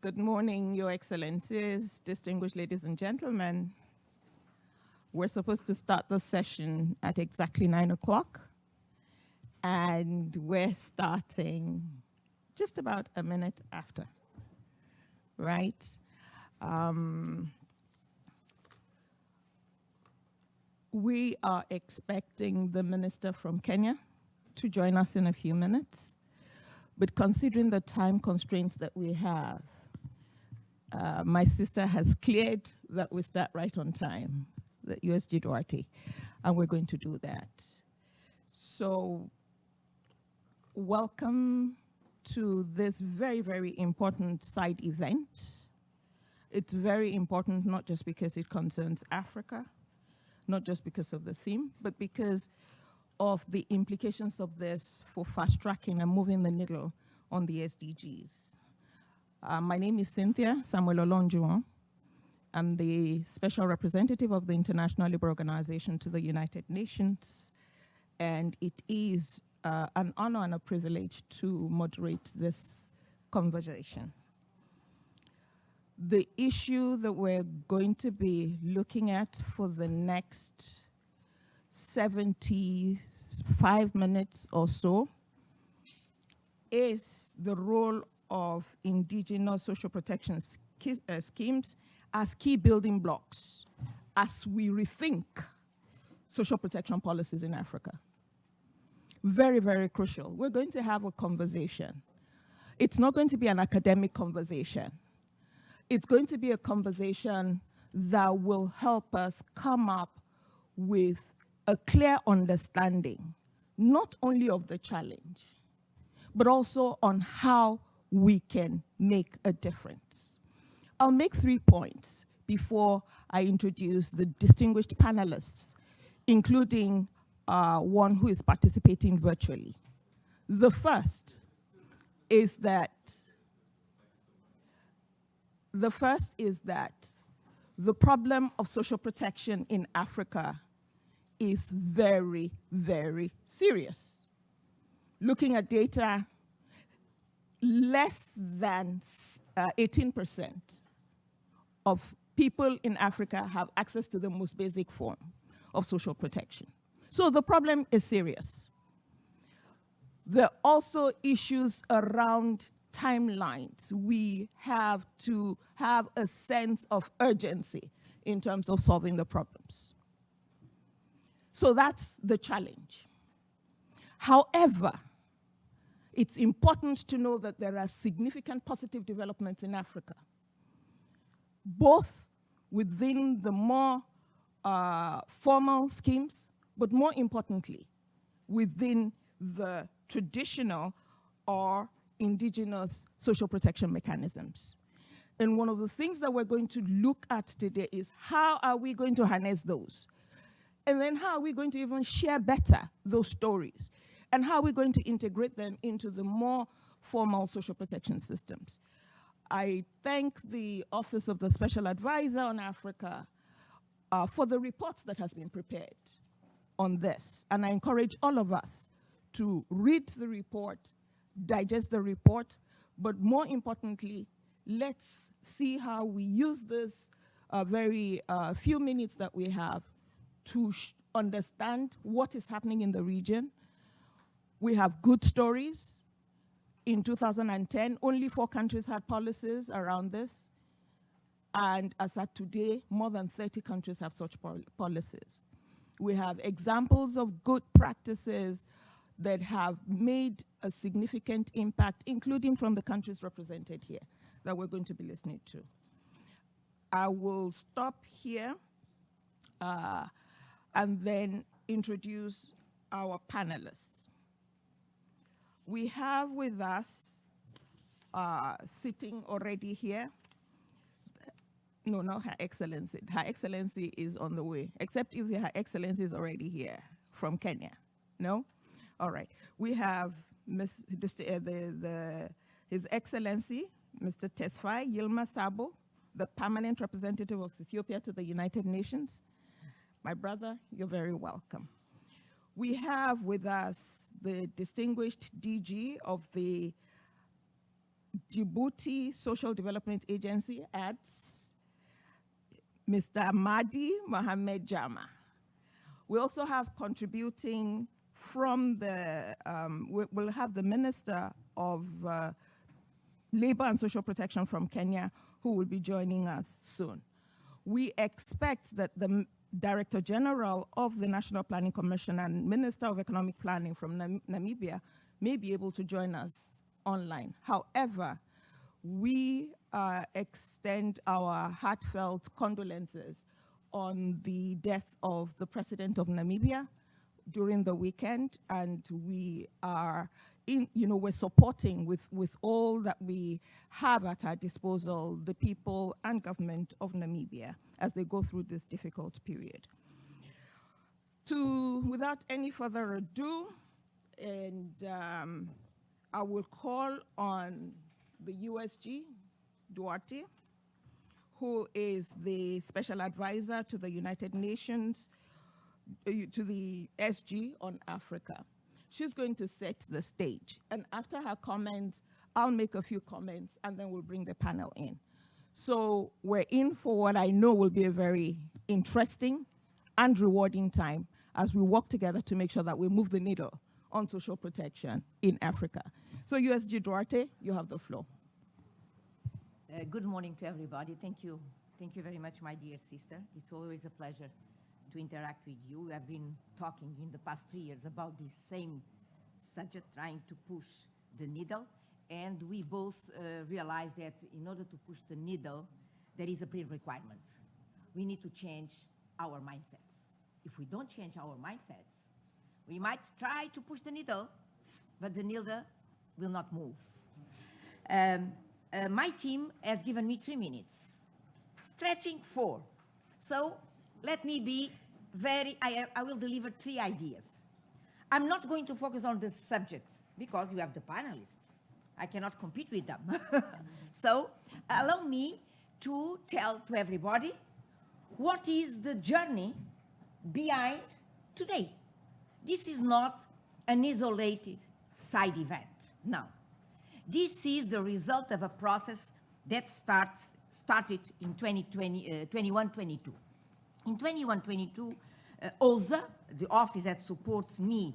Good morning, Your Excellencies, distinguished ladies and gentlemen. We're supposed to start the session at exactly 9 o'clock, and we're starting just about a minute after, right? We are expecting the minister from Kenya to join us in a few minutes, but considering the time constraints that we have, my sister has cleared that we start right on time, the USG Duarte, and we're going to do that. So welcome to this very, very important side event. It's very important not just because it concerns Africa, not just because of the theme, but because of the implications of this for fast-tracking and moving the needle on the SDGs. My name is Cynthia Samuel Olonjuwon. I'm the Special Representative of the International Labour Organization to the United Nations, and it is an honor and a privilege to moderate this conversation. The issue that we're going to be looking at for the next 75 minutes or so is the role of indigenous social protection schemes as key building blocks as we rethink social protection policies in Africa. Very, very crucial. We're going to have a conversation. It's not going to be an academic conversation. It's going to be a conversation that will help us come up with a clear understanding, not only of the challenge, but also on how we can make a difference. I'll make 3 points before I introduce the distinguished panelists, including one who is participating virtually. The first is that the problem of social protection in Africa is very, very serious. Looking at data, less than 18% of people in Africa have access to the most basic form of social protection. So the problem is serious. There are also issues around timelines. We have to have a sense of urgency in terms of solving the problems. So that's the challenge. However, it's important to know that there are significant positive developments in Africa, both within the more formal schemes, but more importantly, within the traditional or indigenous social protection mechanisms. And one of the things that we're going to look at today is how are we going to harness those? And then how are we going to even share better those stories? And how are we going to integrate them into the more formal social protection systems? I thank the Office of the Special Advisor on Africa for the report that has been prepared on this. And I encourage all of us to read the report, digest the report, but more importantly, let's see how we use this very few minutes that we have to understand what is happening in the region. We have good stories. In 2010, only 4 countries had policies around this. And as at today, more than 30 countries have such policies. We have examples of good practices that have made a significant impact, including from the countries represented here, that we're going to be listening to. I will stop here and then introduce our panelists. We have with us, sitting already here, no, not Her Excellency. Her Excellency is on the way, except if Her Excellency is already here from Kenya. No? All right. We have His Excellency, Mr. Tesfaye Yilmaz Sabo, the permanent representative of Ethiopia to the United Nations. My brother, you're very welcome. We have with us the distinguished DG of the Djibouti Social Development Agency, ADS, Mr. Mahdi Mohamed Jama. We also have contributing from the, we'll have the Minister of Labor and Social Protection from Kenya, who will be joining us soon. We expect that the Director General of the National Planning Commission and Minister of Economic Planning from Namibia may be able to join us online. However, we extend our heartfelt condolences on the death of the President of Namibia during the weekend, and we are we're supporting with all that we have at our disposal the people and government of Namibia as they go through this difficult period. Without any further ado, and I will call on the USG, Duarte, who is the Special Advisor to the United Nations, to the SG on Africa. She's going to set the stage. And after her comments, I'll make a few comments, and then we'll bring the panel in. So we're in for what I know will be a very interesting and rewarding time as we work together to make sure that we move the needle on social protection in Africa. So USG Duarte, you have the floor. Good morning to everybody. Thank you. Thank you very much, my dear sister. It's always a pleasure to interact with you. We have been talking in the past 3 years about this same subject, trying to push the needle. And we both realize that in order to push the needle, there is a pre-requirement. We need to change our mindsets. If we don't change our mindsets, we might try to push the needle, but the needle will not move. My team has given me 3 minutes, stretching 4. So let me be I will deliver 3 ideas. I'm not going to focus on the subjects because you have the panelists. I cannot compete with them. So allow me to tell to everybody what is the journey behind today. This is not an isolated side event. No. This is the result of a process that started in 21-22. In 21-22, OSAA, the office that supports me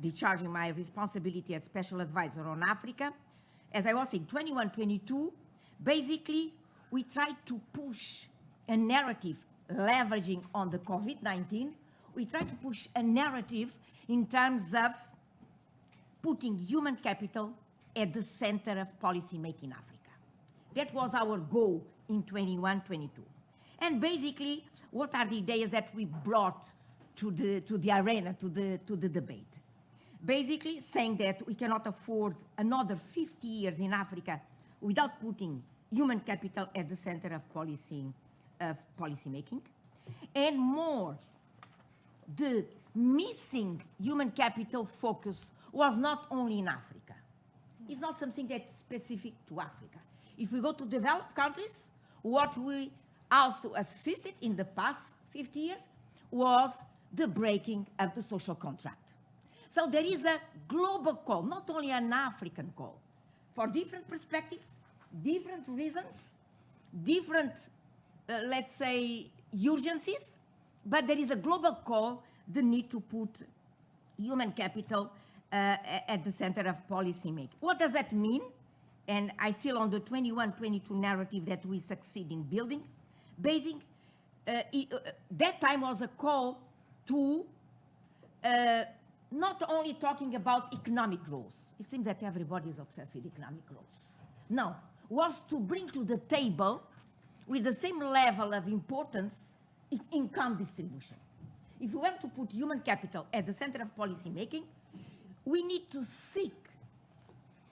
discharging my responsibility as Special Advisor on Africa, as I was saying, 21-22, basically we tried to push a narrative leveraging on the COVID-19. We tried to push a narrative in terms of putting human capital at the center of policymaking in Africa. That was our goal in 21-22. And basically, what are the ideas that we brought to the arena, to the debate? Basically, saying that we cannot afford another 50 years in Africa without putting human capital at the center of policymaking. And more, the missing human capital focus was not only in Africa. It's not something that's specific to Africa. If we go to developed countries, what we also assisted in the past 50 years was the breaking of the social contract. So there is a global call, not only an African call, for different perspectives, different reasons, different, let's say, urgencies, but there is a global call, the need to put human capital at the center of policymaking. What does that mean? And I still on the 21-22 narrative that we succeed in building. That time was a call to not only talking about economic growth. It seems that everybody is obsessed with economic growth. No, was to bring to the table with the same level of importance income distribution. If we want to put human capital at the center of policymaking, we need to seek,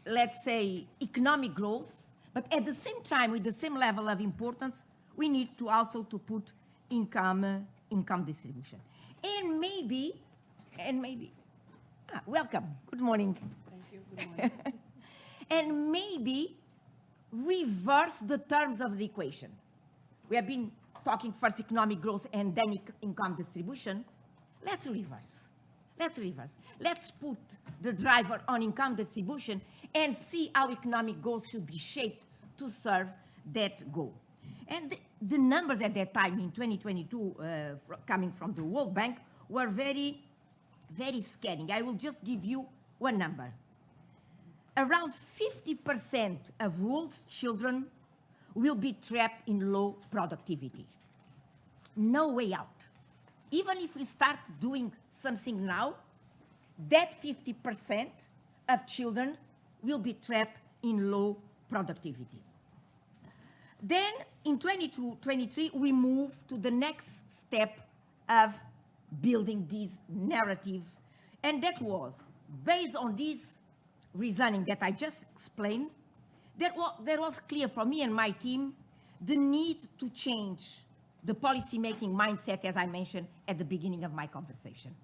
let's say, economic growth, but at the same time, with the same level of importance, we need to also to put income distribution. And maybe, welcome, good morning. Thank you, good morning. And maybe reverse the terms of the equation. We have been talking first economic growth and then income distribution. Let's reverse. Let's reverse. Let's put the driver on income distribution and see how economic goals should be shaped to serve that goal. And the numbers at that time in 2022, coming from the World Bank, were very, very scaring. I will just give you one number. Around 50% of world's children will be trapped in low productivity. No way out. Even if we start doing something now, that 50% of children will be trapped in low productivity. Then in 22-23, we move to the next step of building this narrative. And that was, based on this reasoning that I just explained, that was clear for me and my team the need to change the policy-making mindset, as I mentioned at the beginning of my conversation.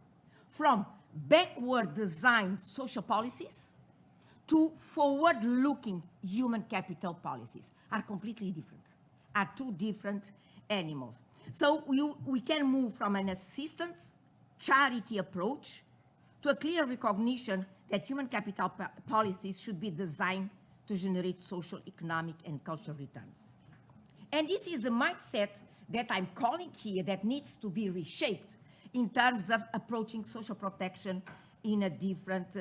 From backward design social policies to forward-looking human capital policies are completely different, are two different animals. So we can move from an assistance, charity approach to a clear recognition that human capital policies should be designed to generate social, economic, and cultural returns. And this is the mindset that I'm calling here that needs to be reshaped in terms of approaching social protection in a different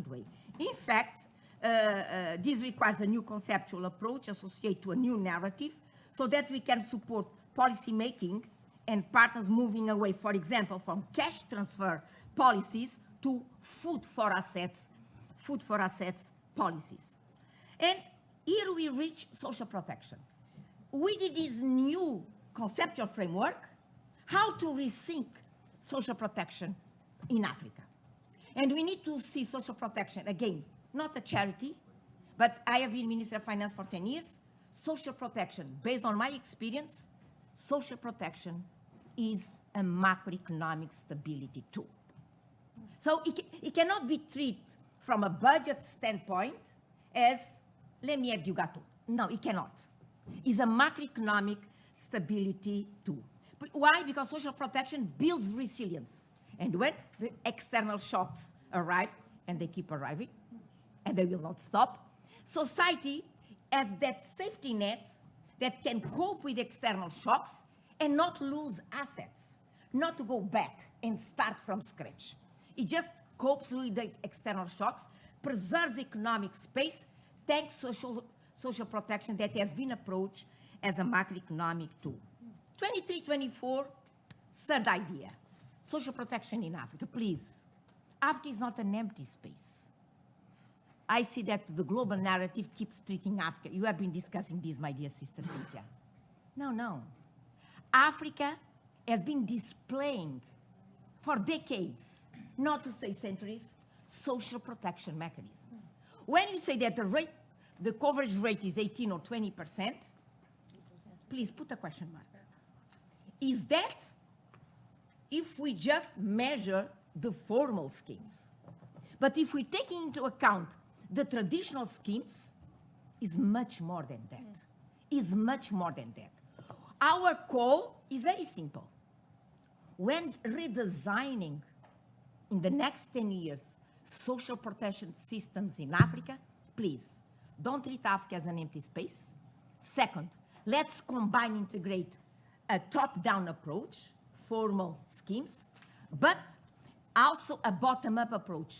way. In fact, this requires a new conceptual approach associated to a new narrative so that we can support policy making and partners moving away, for example, from cash transfer policies to food for assets policies. And here we reach social protection. We did this new conceptual framework, how to rethink social protection in Africa. And we need to see social protection, again, not a charity, but I have been Minister of Finance for 10 years. Social protection, based on my experience, social protection is a macroeconomic stability tool. So it cannot be treated from a budget standpoint as, let me add you gâteau. No, it cannot. It's a macroeconomic stability tool. But why? Because social protection builds resilience. And when the external shocks arrive, and they keep arriving, and they will not stop, society has that safety net that can cope with external shocks and not lose assets, not to go back and start from scratch. It just copes with the external shocks, preserves economic space, thanks social protection that has been approached as a macroeconomic tool. 23-24, third idea, social protection in Africa. Please, Africa is not an empty space. I see that the global narrative keeps treating Africa. You have been discussing this, my dear sister Cynthia. No. Africa has been displaying for decades, not to say centuries, social protection mechanisms. When you say that the coverage rate is 18 or 20%, please put a question mark. Is that if we just measure the formal schemes? But if we take into account the traditional schemes, is much more than that. Is much more than that. Our call is very simple. When redesigning in the next 10 years social protection systems in Africa, please, don't treat Africa as an empty space. Second, let's combine, integrate a top-down approach, formal schemes, but also a bottom-up approach,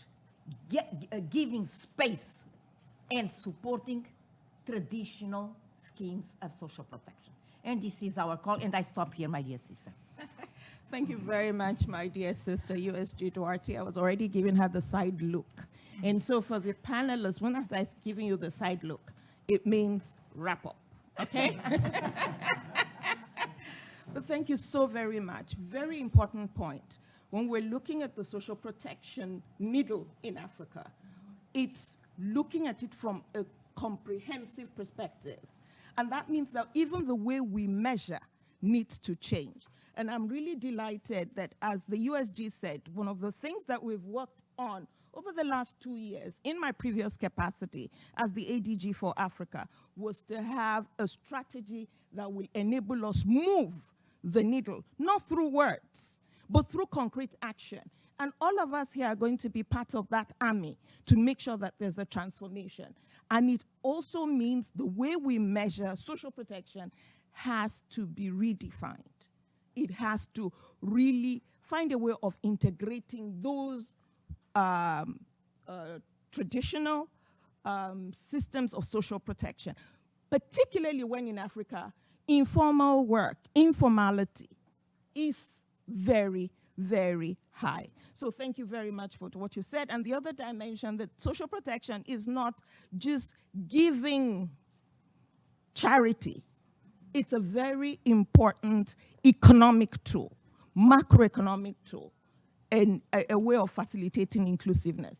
giving space and supporting traditional schemes of social protection. And this is our call, and I stop here, my dear sister. Thank you very much, my dear sister, USG Duarte. I was already giving her the side look. And so for the panelists, when I was giving you the side look, it means wrap up, okay? But thank you so very much. Very important point. When we're looking at the social protection needle in Africa, it's looking at it from a comprehensive perspective. And that means that even the way we measure needs to change. And I'm really delighted that, as the USG said, one of the things that we've worked on over the last 2 years in my previous capacity as the ADG for Africa was to have a strategy that will enable us move the needle, not through words, but through concrete action. And all of us here are going to be part of that army to make sure that there's a transformation. And it also means the way we measure social protection has to be redefined. It has to really find a way of integrating those traditional systems of social protection, particularly when in Africa, informal work, informality is very, very high. So thank you very much for what you said. And the other dimension, that social protection is not just giving charity. It's a very important economic tool, macroeconomic tool, and a way of facilitating inclusiveness.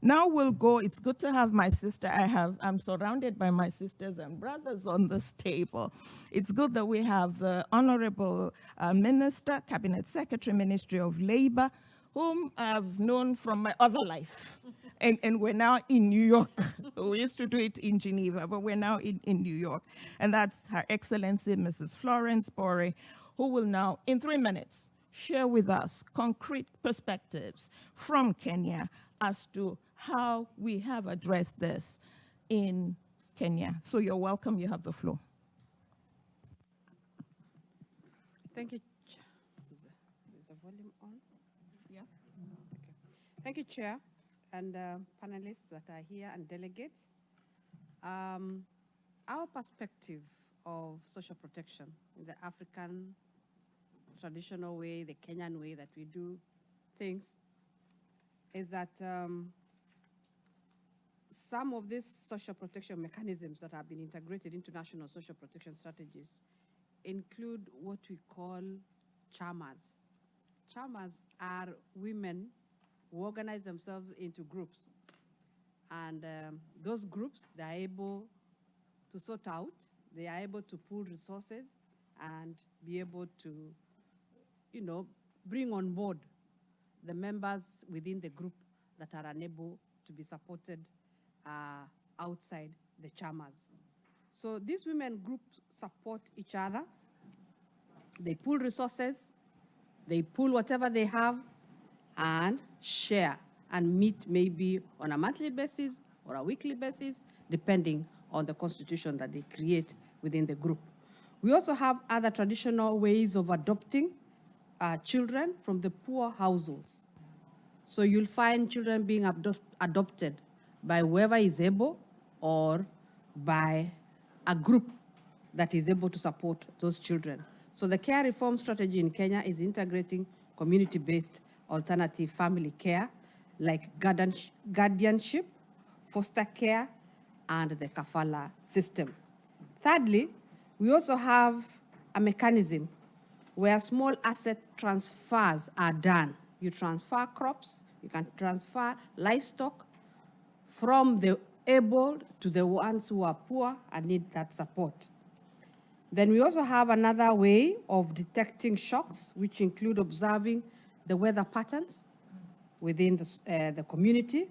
Now we'll go, it's good to have my sister. I'm surrounded by my sisters and brothers on this table. It's good that we have the Honorable Minister, Cabinet Secretary, Ministry of Labor, whom I've known from my other life. And we're now in New York. We used to do it in Geneva, but we're now in New York. And that's Her Excellency, Mrs. Florence Bore, who will now, in 3 minutes, share with us concrete perspectives from Kenya as to how we have addressed this in Kenya. So you're welcome, you have the floor. Thank you. Is the volume on? Yeah. Okay. Thank you, Chair, and panelists that are here and delegates. Our perspective of social protection in the African traditional way, the Kenyan way that we do things, is that some of these social protection mechanisms that have been integrated into national social protection strategies include what we call chamas. Chamas are women who organize themselves into groups. And those groups, they are able to sort out, they are able to pool resources and be able to, you know, bring on board the members within the group that are unable to be supported outside the chamas. So these women groups support each other. They pool resources, they pool whatever they have, and share and meet maybe on a monthly basis or a weekly basis, depending on the constitution that they create within the group. We also have other traditional ways of adopting children from the poor households. So you'll find children being adopted by whoever is able or by a group that is able to support those children. So the care reform strategy in Kenya is integrating community-based alternative family care like guardianship, foster care, and the kafala system. Thirdly, we also have a mechanism where small asset transfers are done. You transfer crops, you can transfer livestock from the able to the ones who are poor and need that support. Then we also have another way of detecting shocks, which include observing the weather patterns within the community.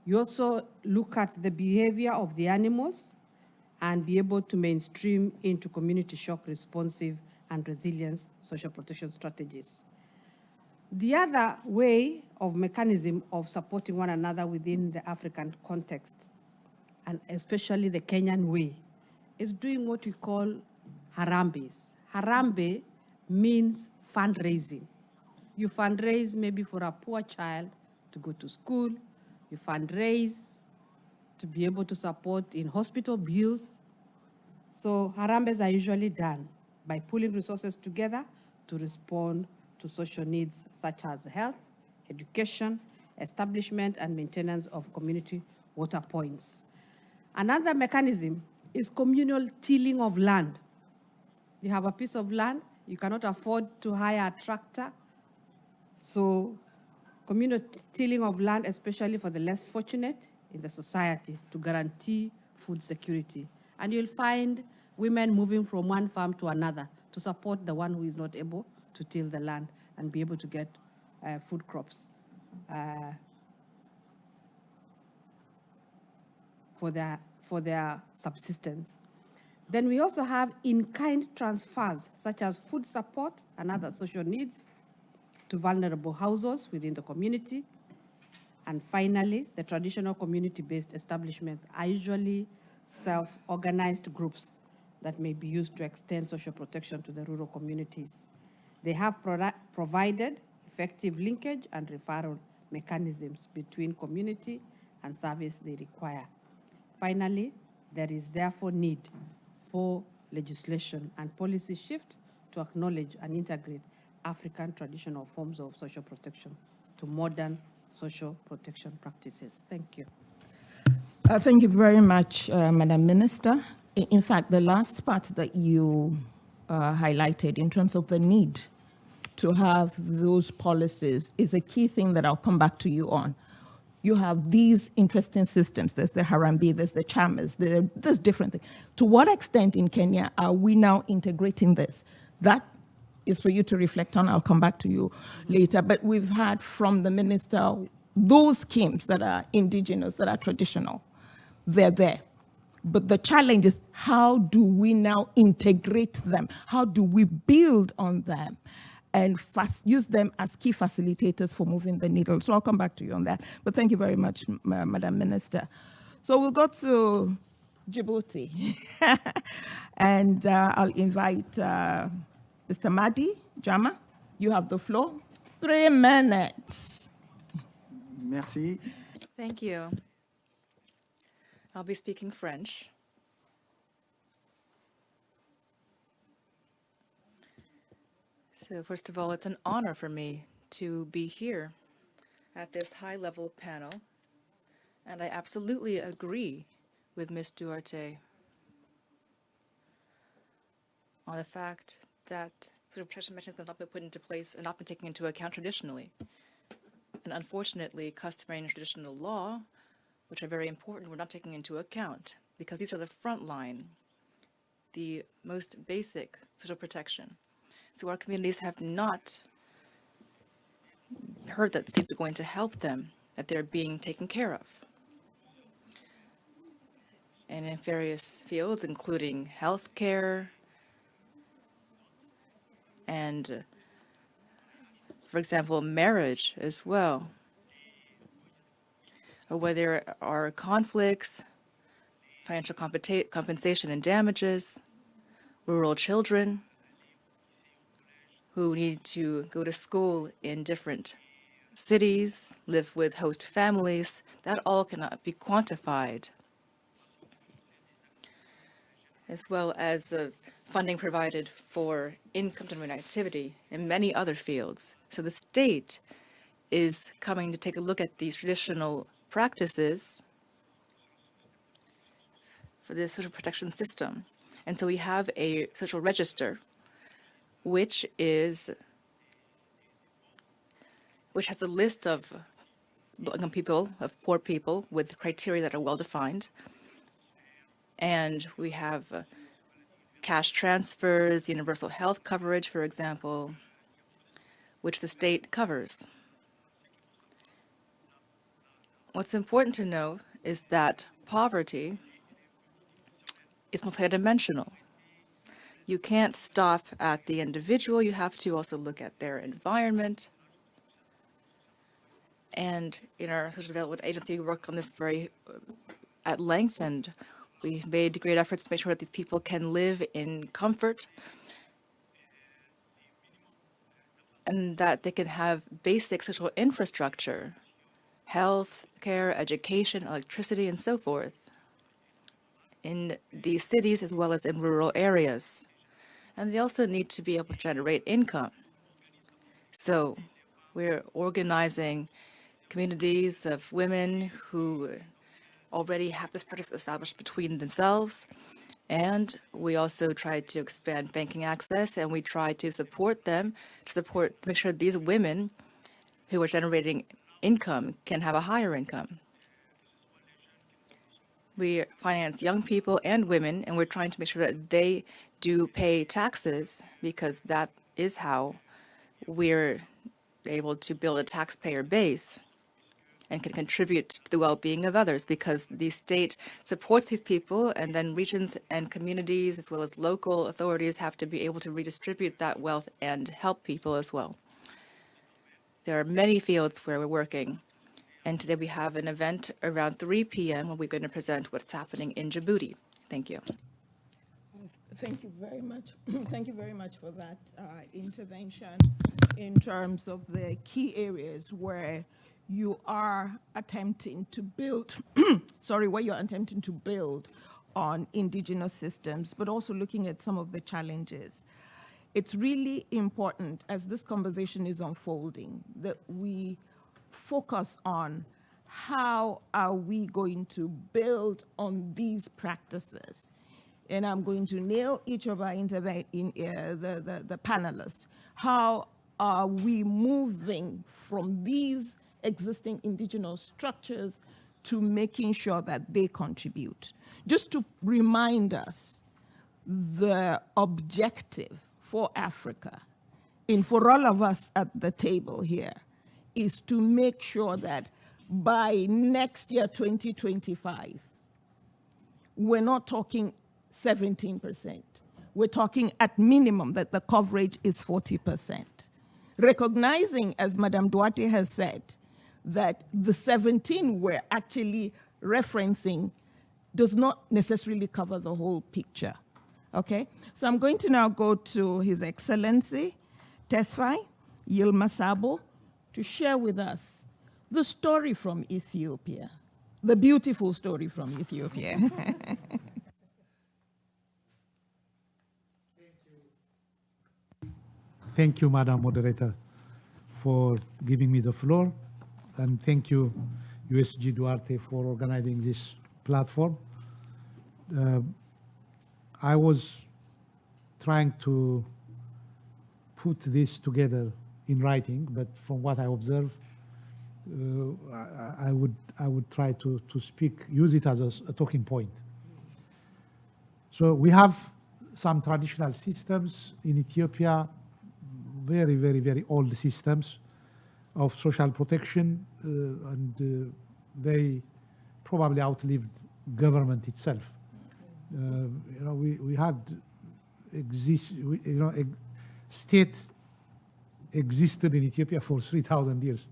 You also look at the behavior of the animals and be able to mainstream into community shock responsive and resilience social protection strategies. The other way of mechanism of supporting one another within the African context, and especially the Kenyan way, is doing what we call harambes. Harambe means fundraising. You fundraise maybe for a poor child to go to school. You fundraise to be able to support in hospital bills. So harambes are usually done by pooling resources together to respond to social needs such as health, education, establishment, and maintenance of community water points. Another mechanism is communal tilling of land. You have a piece of land, you cannot afford to hire a tractor. So communal tilling of land, especially for the less fortunate in the society, to guarantee food security. And you'll find women moving from one farm to another to support the one who is not able to till the land and be able to get food crops for their subsistence. Then we also have in-kind transfers, such as food support and other social needs. to vulnerable households within the community. And finally, the traditional community-based establishments are usually self-organized groups that may be used to extend social protection to the rural communities. They have provided effective linkage and referral mechanisms between community and service they require. Finally, there is therefore need for legislation and policy shift to acknowledge and integrate African traditional forms of social protection to modern social protection practices. Thank you. Thank you very much, Madam Minister. In fact, the last part that you highlighted in terms of the need to have those policies is a key thing that I'll come back to you on. You have these interesting systems. There's the Harambee, there's the Chamas, there's different things. To what extent in Kenya are we now integrating this? That is for you to reflect on. I'll come back to you later. But we've had from the minister those schemes that are indigenous, that are traditional. They're there. But the challenge is, how do we now integrate them? How do we build on them and use them as key facilitators for moving the needle? So I'll come back to you on that. But thank you very much, Madam Minister. So we'll go to Djibouti. And I'll invite Mr. Madi Jama. You have the floor. 3 minutes. Merci. Thank you. I'll be speaking French. So first of all, it's an honor for me to be here at this high-level panel, and I absolutely agree with Ms. Duarte on the fact that social protection mechanisms have not been put into place and not been taken into account traditionally. And unfortunately, customary and traditional law, which are very important, we're not taking into account because these are the front line, the most basic social protection. So our communities have not heard that states are going to help them, that they're being taken care of. And in various fields, including healthcare and, for example, marriage as well, or where there are conflicts, financial compensation and damages, rural children who need to go to school in different cities, live with host families, that all cannot be quantified, as well as the funding provided for income-generating activity in many other fields. So the state is coming to take a look at these traditional practices for the social protection system. And so we have a social register, which has a list of low-income people, of poor people, with criteria that are well-defined. And we have cash transfers, universal health coverage, for example, which the state covers. What's important to know is that poverty is multidimensional. You can't stop at the individual. You have to also look at their environment. And in our social development agency, we work on this very at length, and we've made great efforts to make sure that these people can live in comfort and that they can have basic social infrastructure, health care, education, electricity, and so forth in these cities as well as in rural areas. And they also need to be able to generate income. So we're organizing communities of women who already have this practice established between themselves. And we also try to expand banking access, and we try to support them, to make sure these women who are generating income can have a higher income. We finance young people and women, and we're trying to make sure that they do pay taxes, because that is how we're able to build a taxpayer base and can contribute to the well-being of others, because the state supports these people, and then regions and communities as well as local authorities have to be able to redistribute that wealth and help people as well. There are many fields where we're working. And today we have an event around 3 p.m. when we're going to present what's happening in Djibouti. Thank you. Thank you very much. Thank you very much for that intervention in terms of the key areas where you are attempting to build, where you're attempting to build on indigenous systems, but also looking at some of the challenges. It's really important as this conversation is unfolding that we focus on how are we going to build on these practices. And I'm going to nail each of our the panelists. How are we moving from these existing indigenous structures to making sure that they contribute? Just to remind us, the objective for Africa, and for all of us at the table here, is to make sure that by next year, 2025, we're not talking 17%. We're talking at minimum that the coverage is 40%. Recognizing, as Madame Duarte has said, that the 17 we're actually referencing does not necessarily cover the whole picture. Okay? So I'm going to now go to His Excellency Tesfaye Yilmaz Sabo to share with us the story from Ethiopia, the beautiful story from Ethiopia. Thank you, Madam Moderator, for giving me the floor. And thank you, USG Duarte, for organizing this platform. I was trying to put this together in writing, but from what I observe, I would try to use it as a talking point. So we have some traditional systems in Ethiopia, very, very, very old systems of social protection, and they probably outlived government itself. We had state existed in Ethiopia for 3,000 years,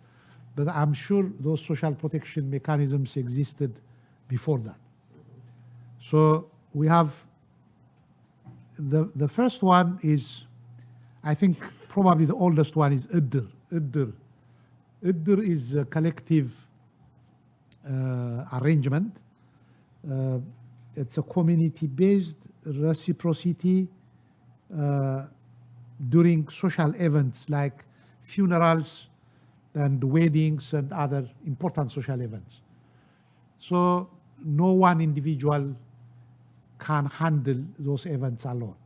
but I'm sure those social protection mechanisms existed before that. So we have the first one is, I think probably the oldest one is Iddir. Iddir is a collective arrangement. It's a community-based reciprocity during social events like funerals and weddings and other important social events. So no one individual can handle those events alone.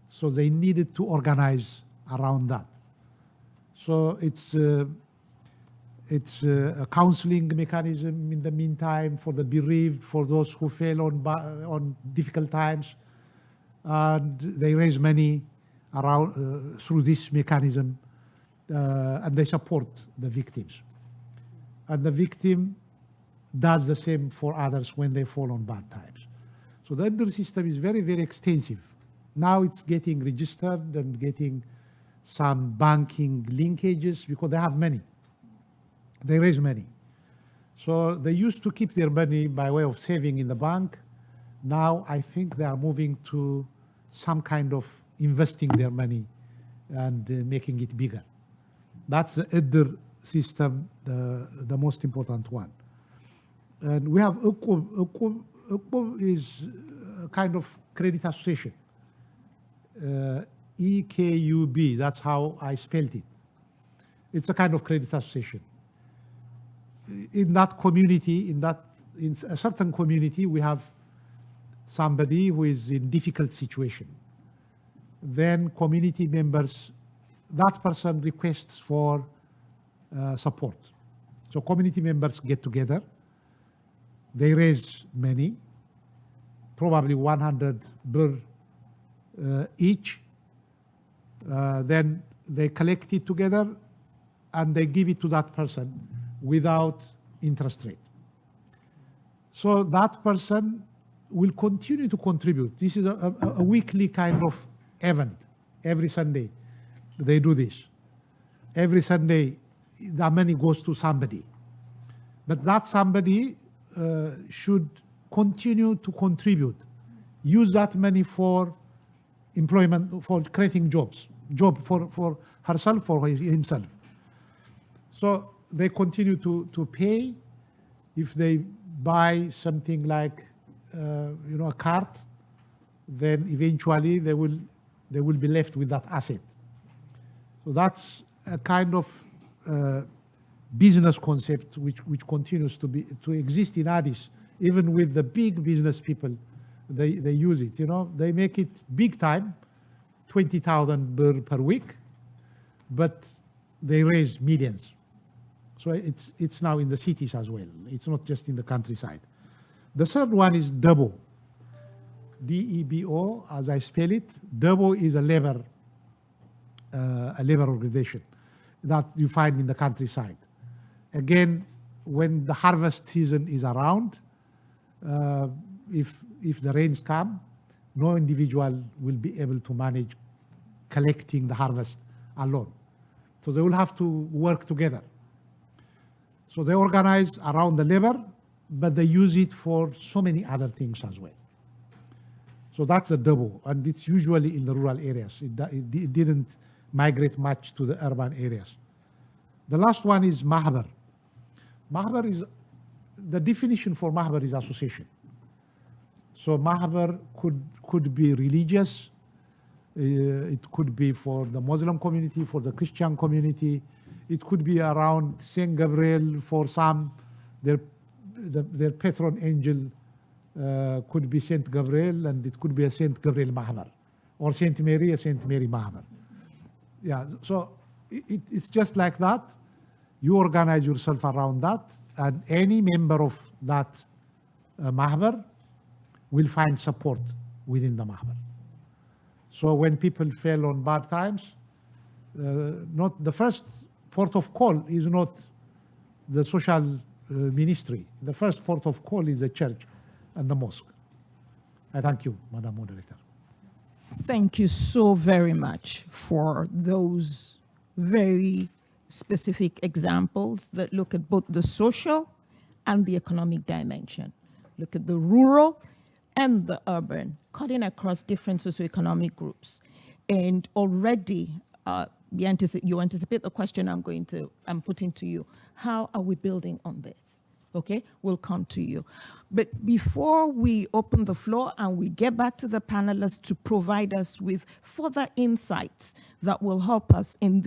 So they needed to organize around that. So it's a counseling mechanism in the meantime for the bereaved, for those who fell on difficult times, and they raise money around through this mechanism, and they support the victims. And the victim does the same for others when they fall on bad times. So the Iddir system is very, very extensive. Now it's getting registered and getting some banking linkages because they have money. They raise money. So they used to keep their money by way of saving in the bank. Now I think they are moving to some kind of investing their money and making it bigger. That's the Iddir system, the most important one. And we have Uqub. Uqub is a kind of credit association. EKUB, that's how I spelled it. It's a kind of credit association. In that community, in a certain community, we have somebody who is in difficult situation. Then community members, that person requests for support. So community members get together, they raise money, probably 100 birr each. Then they collect it together and they give it to that person without interest rate. So that person will continue to contribute. This is a weekly kind of event. Every Sunday they do this. Every Sunday that money goes to somebody. But that somebody should continue to contribute, use that money for employment, for creating jobs, job for herself, for himself. So they continue to pay. If they buy something like, a cart, then eventually they will be left with that asset. So that's a kind of business concept which continues to exist in Addis, even with the big business people. They use it. They make it big time, 20,000 birr per week, but they raise millions. So it's now in the cities as well. It's not just in the countryside. The third one is DEBO. DEBO, as I spell it. DEBO is a labor organization that you find in the countryside. Again, when the harvest season is around, if the rains come, no individual will be able to manage collecting the harvest alone. So they will have to work together. So they organize around the labor, but they use it for so many other things as well. So that's the DEBO, and it's usually in the rural areas. It didn't migrate much to the urban areas. The last one is Mahbar. Mahbar is, the definition for Mahbar is association. So Mahbar could be religious, it could be for the Muslim community, for the Christian community, it could be around Saint Gabriel for some, their patron angel could be Saint Gabriel, and it could be a Saint Gabriel Mahbar, or Saint Mary, a Saint Mary Mahbar. Yeah, so it's just like that. You organize yourself around that, and any member of that Mahbar will find support within the Mahbar. So when people fail on bad times, not the first port of call is not the social ministry. The first port of call is the church and the mosque. I thank you, Madam Moderator. Thank you so very much for those very specific examples that look at both the social and the economic dimension. Look at the rural and the urban, cutting across different socioeconomic groups. And already, you anticipate the question I'm putting to you. How are we building on this? Okay, we'll come to you. But before we open the floor and we get back to the panelists to provide us with further insights that will help us in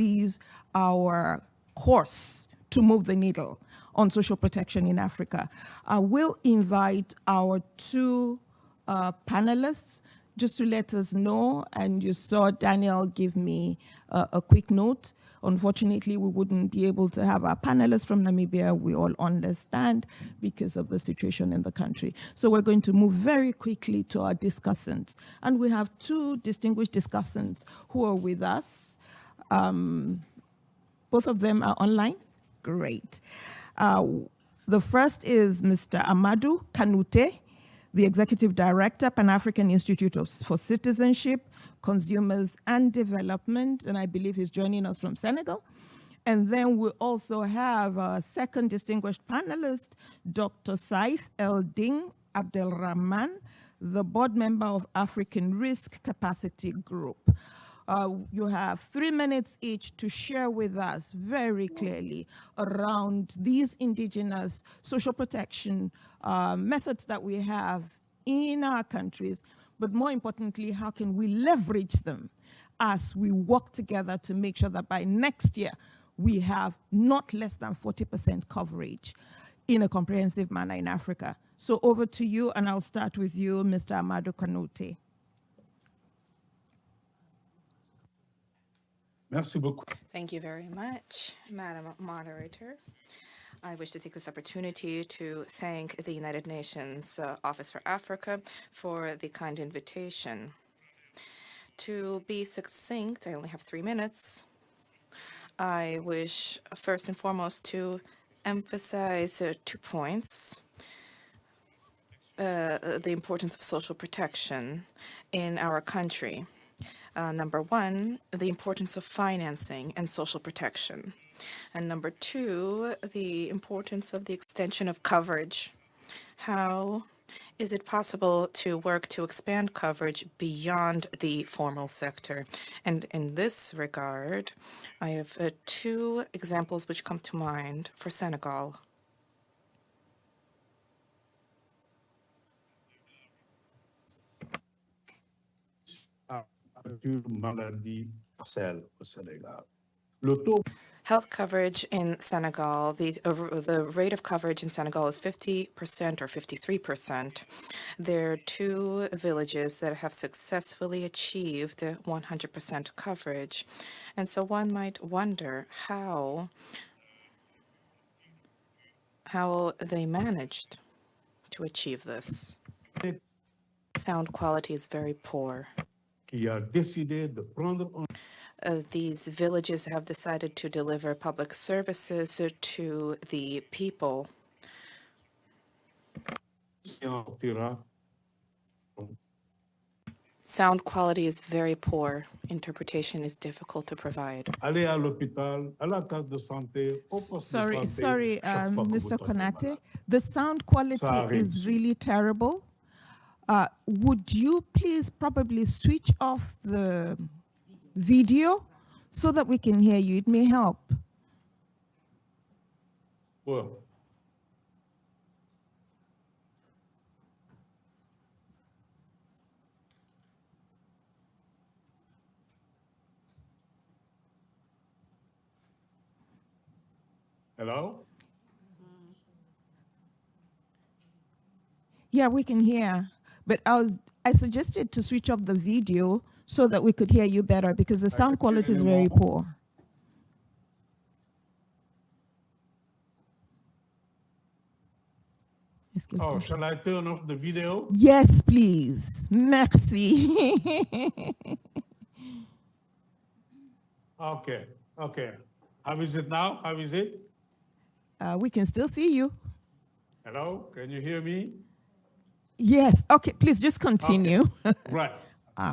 our course to move the needle on social protection in Africa, I will invite our two panelists just to let us know, and you saw Daniel give me a quick note. Unfortunately, we wouldn't be able to have our panelists from Namibia, we all understand, because of the situation in the country. So we're going to move very quickly to our discussants. And we have two distinguished discussants who are with us. Both of them are online. Great. The first is Mr. Amadou Kanouté, the Executive Director, Pan-African Institute for Citizenship, Consumers and Development, and I believe he's joining us from Senegal. And then we also have a second distinguished panelist, Dr. Saif Elding Abdelrahman, the board member of African Risk Capacity Group. You have 3 minutes each to share with us very clearly around these indigenous social protection methods that we have in our countries, but more importantly, how can we leverage them as we work together to make sure that by next year, we have not less than 40% coverage in a comprehensive manner in Africa. So over to you, and I'll start with you, Mr. Amadou Kanouté. Merci beaucoup. Thank you very much, Madam Moderator. I wish to take this opportunity to thank the United Nations Office for Africa for the kind invitation. To be succinct, I only have 3 minutes. I wish first and foremost to emphasize 2 points. The importance of social protection in our country. Number one, the importance of financing and social protection. And number two, the importance of the extension of coverage. How is it possible to work to expand coverage beyond the formal sector? And in this regard, I have two examples which come to mind for Senegal. Maladie celle au Sénégal. Le taux Health coverage in Senegal, the rate of coverage in Senegal is 50% or 53%. There are two villages that have successfully achieved 100% coverage. And so one might wonder how they managed to achieve this. Sound quality is very poor. qui a décidé de prendre en These villages have decided to deliver public services to the people. Sound quality is very poor. Interpretation is difficult to provide. aller à l'hôpital, à la case de santé, au poste de Sorry, santé, chaque fois que vous Mr. tombez Konate. malade. The sound quality arrive is ici. really terrible. Would you please probably switch off the video so that we can hear you? It may help. Well, hello? Yeah, we can hear. But I suggested to switch off the video so that we could hear you better because the sound quality is very poor. Oh, shall I turn off the video? Yes, please. Merci. Okay, okay. How is it now? How is it? We can still see you. Hello? Can you hear me? Yes. Okay, please just continue. Okay. Right.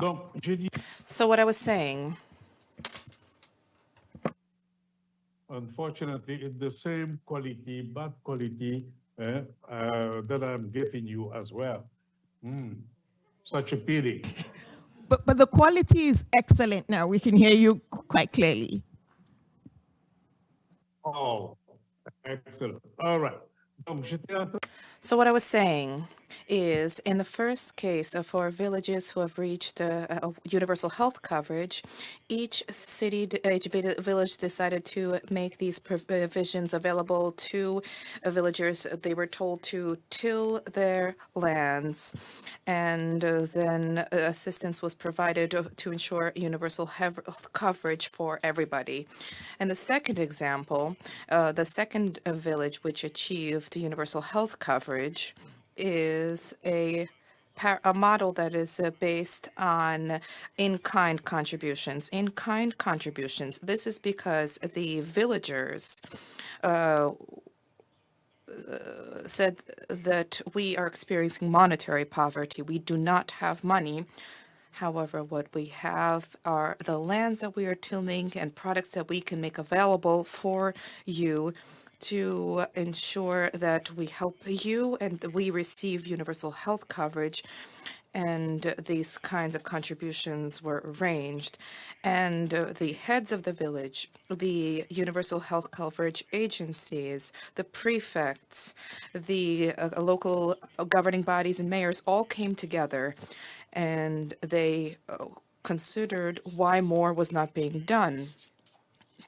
Donc, je dis, So what I was saying, unfortunately, it's the same quality, bad quality that I'm getting you as well. Such a pity. But the quality is excellent now. We can hear you quite clearly. Oh, excellent. All right. Donc, j'étais en train So what I was saying is, in the first case for villages who have reached universal health coverage, each village decided to make these provisions available to villagers. They were told to till their lands, and then assistance was provided to ensure universal health coverage for everybody. And the second example, the second village which achieved universal health coverage is a model that is based on in-kind contributions. In-kind contributions. This is because the villagers said that we are experiencing monetary poverty. We do not have money. However, what we have are the lands that we are tilling and products that we can make available for you to ensure that we help you and we receive universal health coverage. And these kinds of contributions were arranged. And the heads of the village, the universal health coverage agencies, the prefects, the local governing bodies and mayors all came together and they considered why more was not being done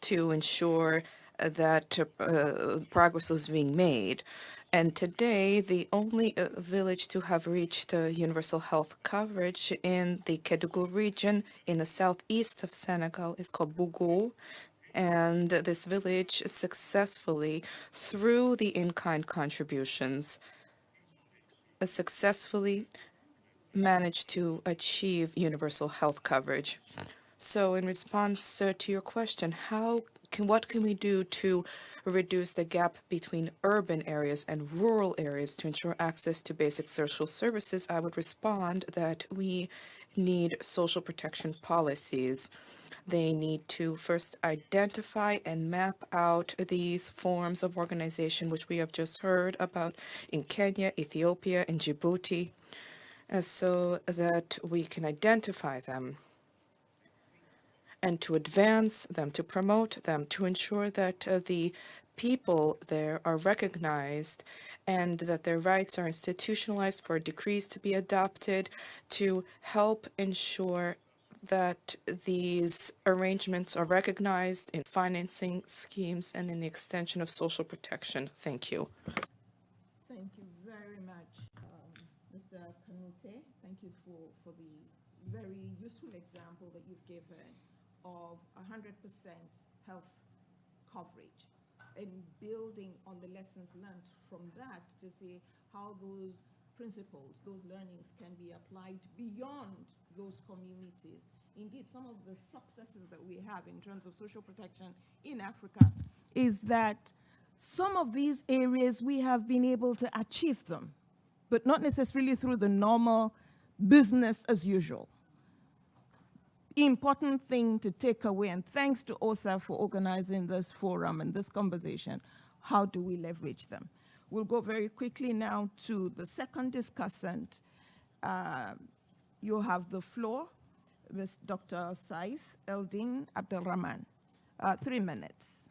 to ensure that progress was being made. And today, the only village to have reached universal health coverage in the Kédougou region in the southeast of Senegal is called Bougou. And this village successfully, through the in-kind contributions, successfully managed to achieve universal health coverage. So in response to your question, what can we do to reduce the gap between urban areas and rural areas to ensure access to basic social services? I would respond that we need social protection policies. They need to first identify and map out these forms of organization, which we have just heard about in Kenya, Ethiopia, and Djibouti, so that we can identify them and to advance them, to promote them, to ensure that the people there are recognized and that their rights are institutionalized, for decrees to be adopted, to help ensure that these arrangements are recognized in financing schemes and in the extension of social protection. Thank you. Thank you very much, Mr. Kanute. Thank you for the very useful example that you've given of 100% health coverage and building on the lessons learned from that to see how those principles, those learnings can be applied beyond those communities. Indeed, some of the successes that we have in terms of social protection in Africa is that some of these areas we have been able to achieve them, but not necessarily through the normal business as usual. Important thing to take away, and thanks to OSAA for organizing this forum and this conversation. How do we leverage them? We'll go very quickly now to the second discussant. You have the floor, Ms. Dr. Saif Eldin Abdelrahman. 3 minutes.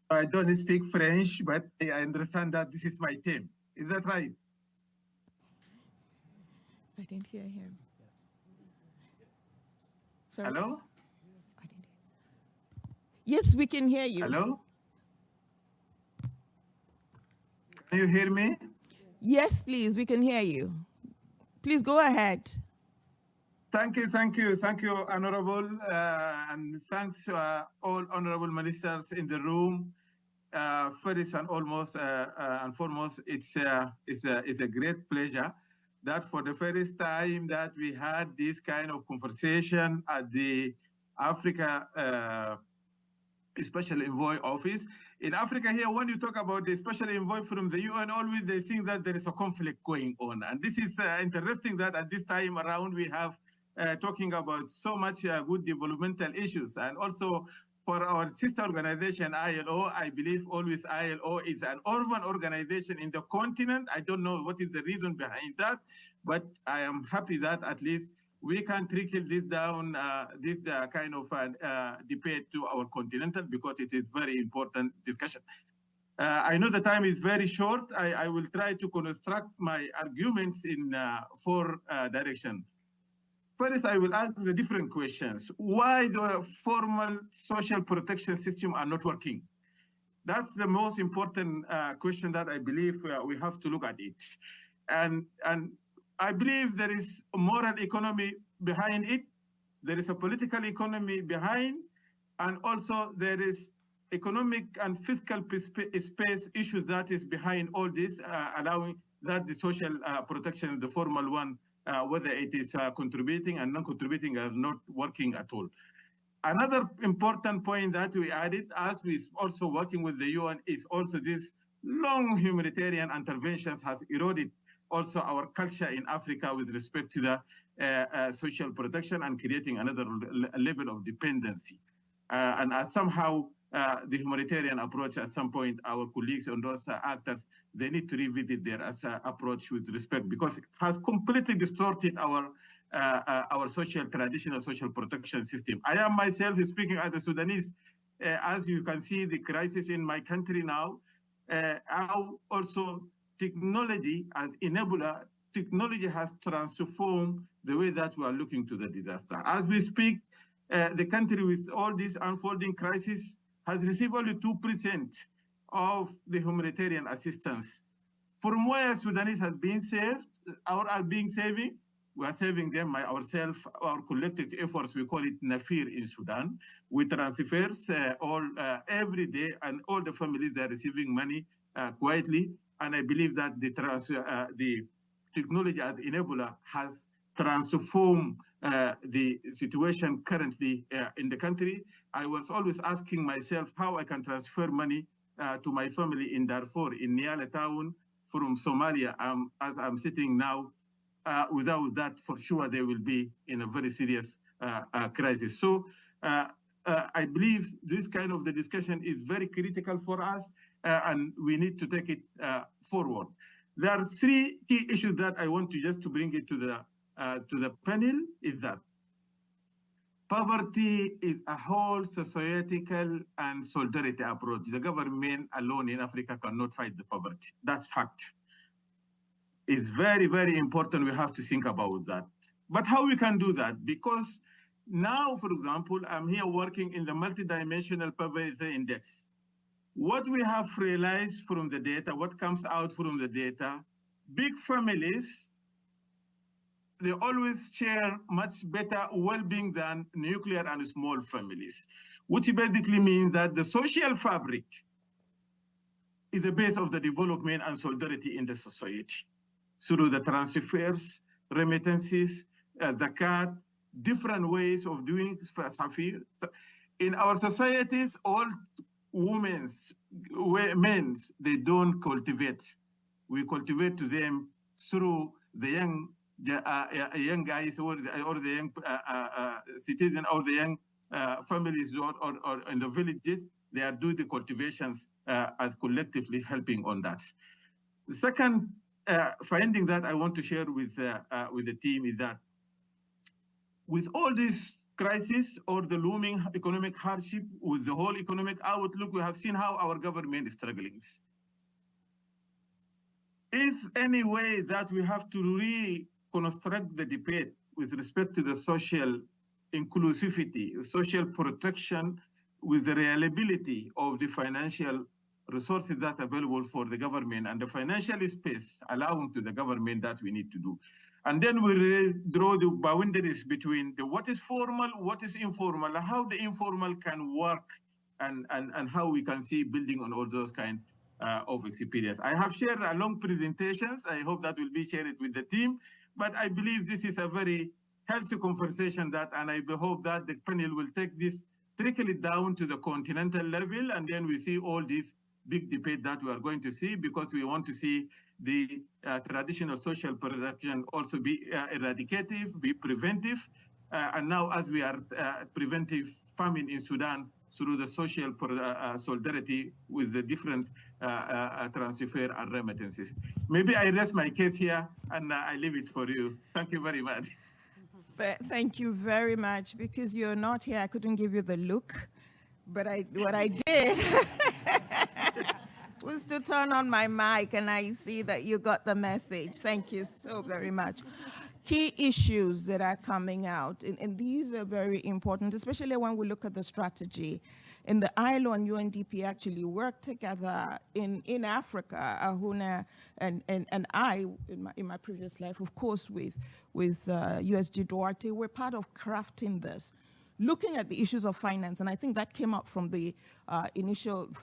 I don't speak French, but I understand that this is my team. Is that right? I didn't hear him. Sorry. Hello? I didn't hear. Yes, we can hear you. Hello? Can you hear me? Yes, please, we can hear you. Please go ahead. Thank you, Honorable, and thanks to all honorable ministers in the room. First and foremost, it's a great pleasure that for the first time that we had this kind of conversation at the Africa Special Envoy Office. In Africa here, when you talk about the Special Envoy from the UN, always they think that there is a conflict going on. And this is interesting that at this time around we have talking about so much good developmental issues. And also for our sister organization, ILO, I believe always ILO is an urban organization in the continent. I don't know what is the reason behind that, but I am happy that at least we can trickle this down, this kind of debate to our continental, because it is very important discussion. I know the time is very short. I will try to construct my arguments in 4 directions. First, I will ask the different questions. Why the formal social protection system are not working? That's the most important question that I believe we have to look at it. And I believe there is a moral economy behind it. There is a political economy behind, and also there is economic and fiscal space issues that is behind all this, allowing that the social protection, the formal one, whether it is contributing and non-contributing, is not working at all. Another important point that we added, as we also working with the UN, is also this long humanitarian interventions has eroded also our culture in Africa with respect to the social protection and creating another level of dependency. And somehow the humanitarian approach, at some point, our colleagues and those actors, they need to revisit their approach with respect, because it has completely distorted our traditional social protection system. I am myself speaking as a Sudanese. As you can see, the crisis in my country now, how also technology as enabler, technology has transformed the way that we are looking to the disaster. As we speak, the country with all this unfolding crisis has received only 2% of the humanitarian assistance. From where Sudanese has been saved, or are being saving, we are saving them by ourselves, our collective efforts. We call it NAFIR in Sudan. We transfers every day, and all the families are receiving money quietly. And I believe that the technology as enabler has transformed the situation currently in the country. I was always asking myself how I can transfer money to my family in Darfur, in Niala town, from Somalia, as I'm sitting now. Without that, for sure, they will be in a very serious crisis. So I believe this kind of the discussion is very critical for us, and we need to take it forward. There are three key issues that I want to just to bring it to the panel. Is that poverty is a whole societal and solidarity approach. The government alone in Africa cannot fight the poverty. That's fact. It's very, very important. We have to think about that. But how we can do that? Because now, for example, I'm here working in the multidimensional poverty index. What we have realized from the data, what comes out from the data, big families, they always share much better well-being than nuclear and small families, which basically means that the social fabric is the base of the development and solidarity in the society. Through the transfers, remittances, zakat, different ways of doing Safir. In our societies, all men, they don't cultivate. We cultivate to them through the young guys or the young citizens or the young families or in the villages. They are doing the cultivations as collectively helping on that. The second finding that I want to share with the team is that with all this crisis or the looming economic hardship, with the whole economic outlook, we have seen how our government is struggling. Is any way that we have to reconstruct the debate with respect to the social inclusivity, social protection, with the reliability of the financial resources that are available for the government and the financial space allowing to the government that we need to do. And then we draw the boundaries between what is formal, what is informal, how the informal can work, and how we can see building on all those kind of experience. I have shared a long presentations. I hope that will be shared with the team, but I believe this is a very healthy conversation and I hope that the panel will take this, trickle it down to the continental level, and then we see all these big debate that we are going to see, because we want to see the traditional social production also be eradicative, be preventive. And now as we are preventive famine in Sudan through the social solidarity with the different transfer and remittances. Maybe I rest my case here and I leave it for you. Thank you very much. Thank you very much. Because you're not here, I couldn't give you the look, but what I did was to turn on my mic, and I see that you got the message. Thank you so very much. Key issues that are coming out, and these are very important, especially when we look at the strategy. In the ILO and UNDP actually work together in Africa. Ahuna and I, in my previous life, of course, with USG Duarte, we're part of crafting this, looking at the issues of finance, and I think that came up from the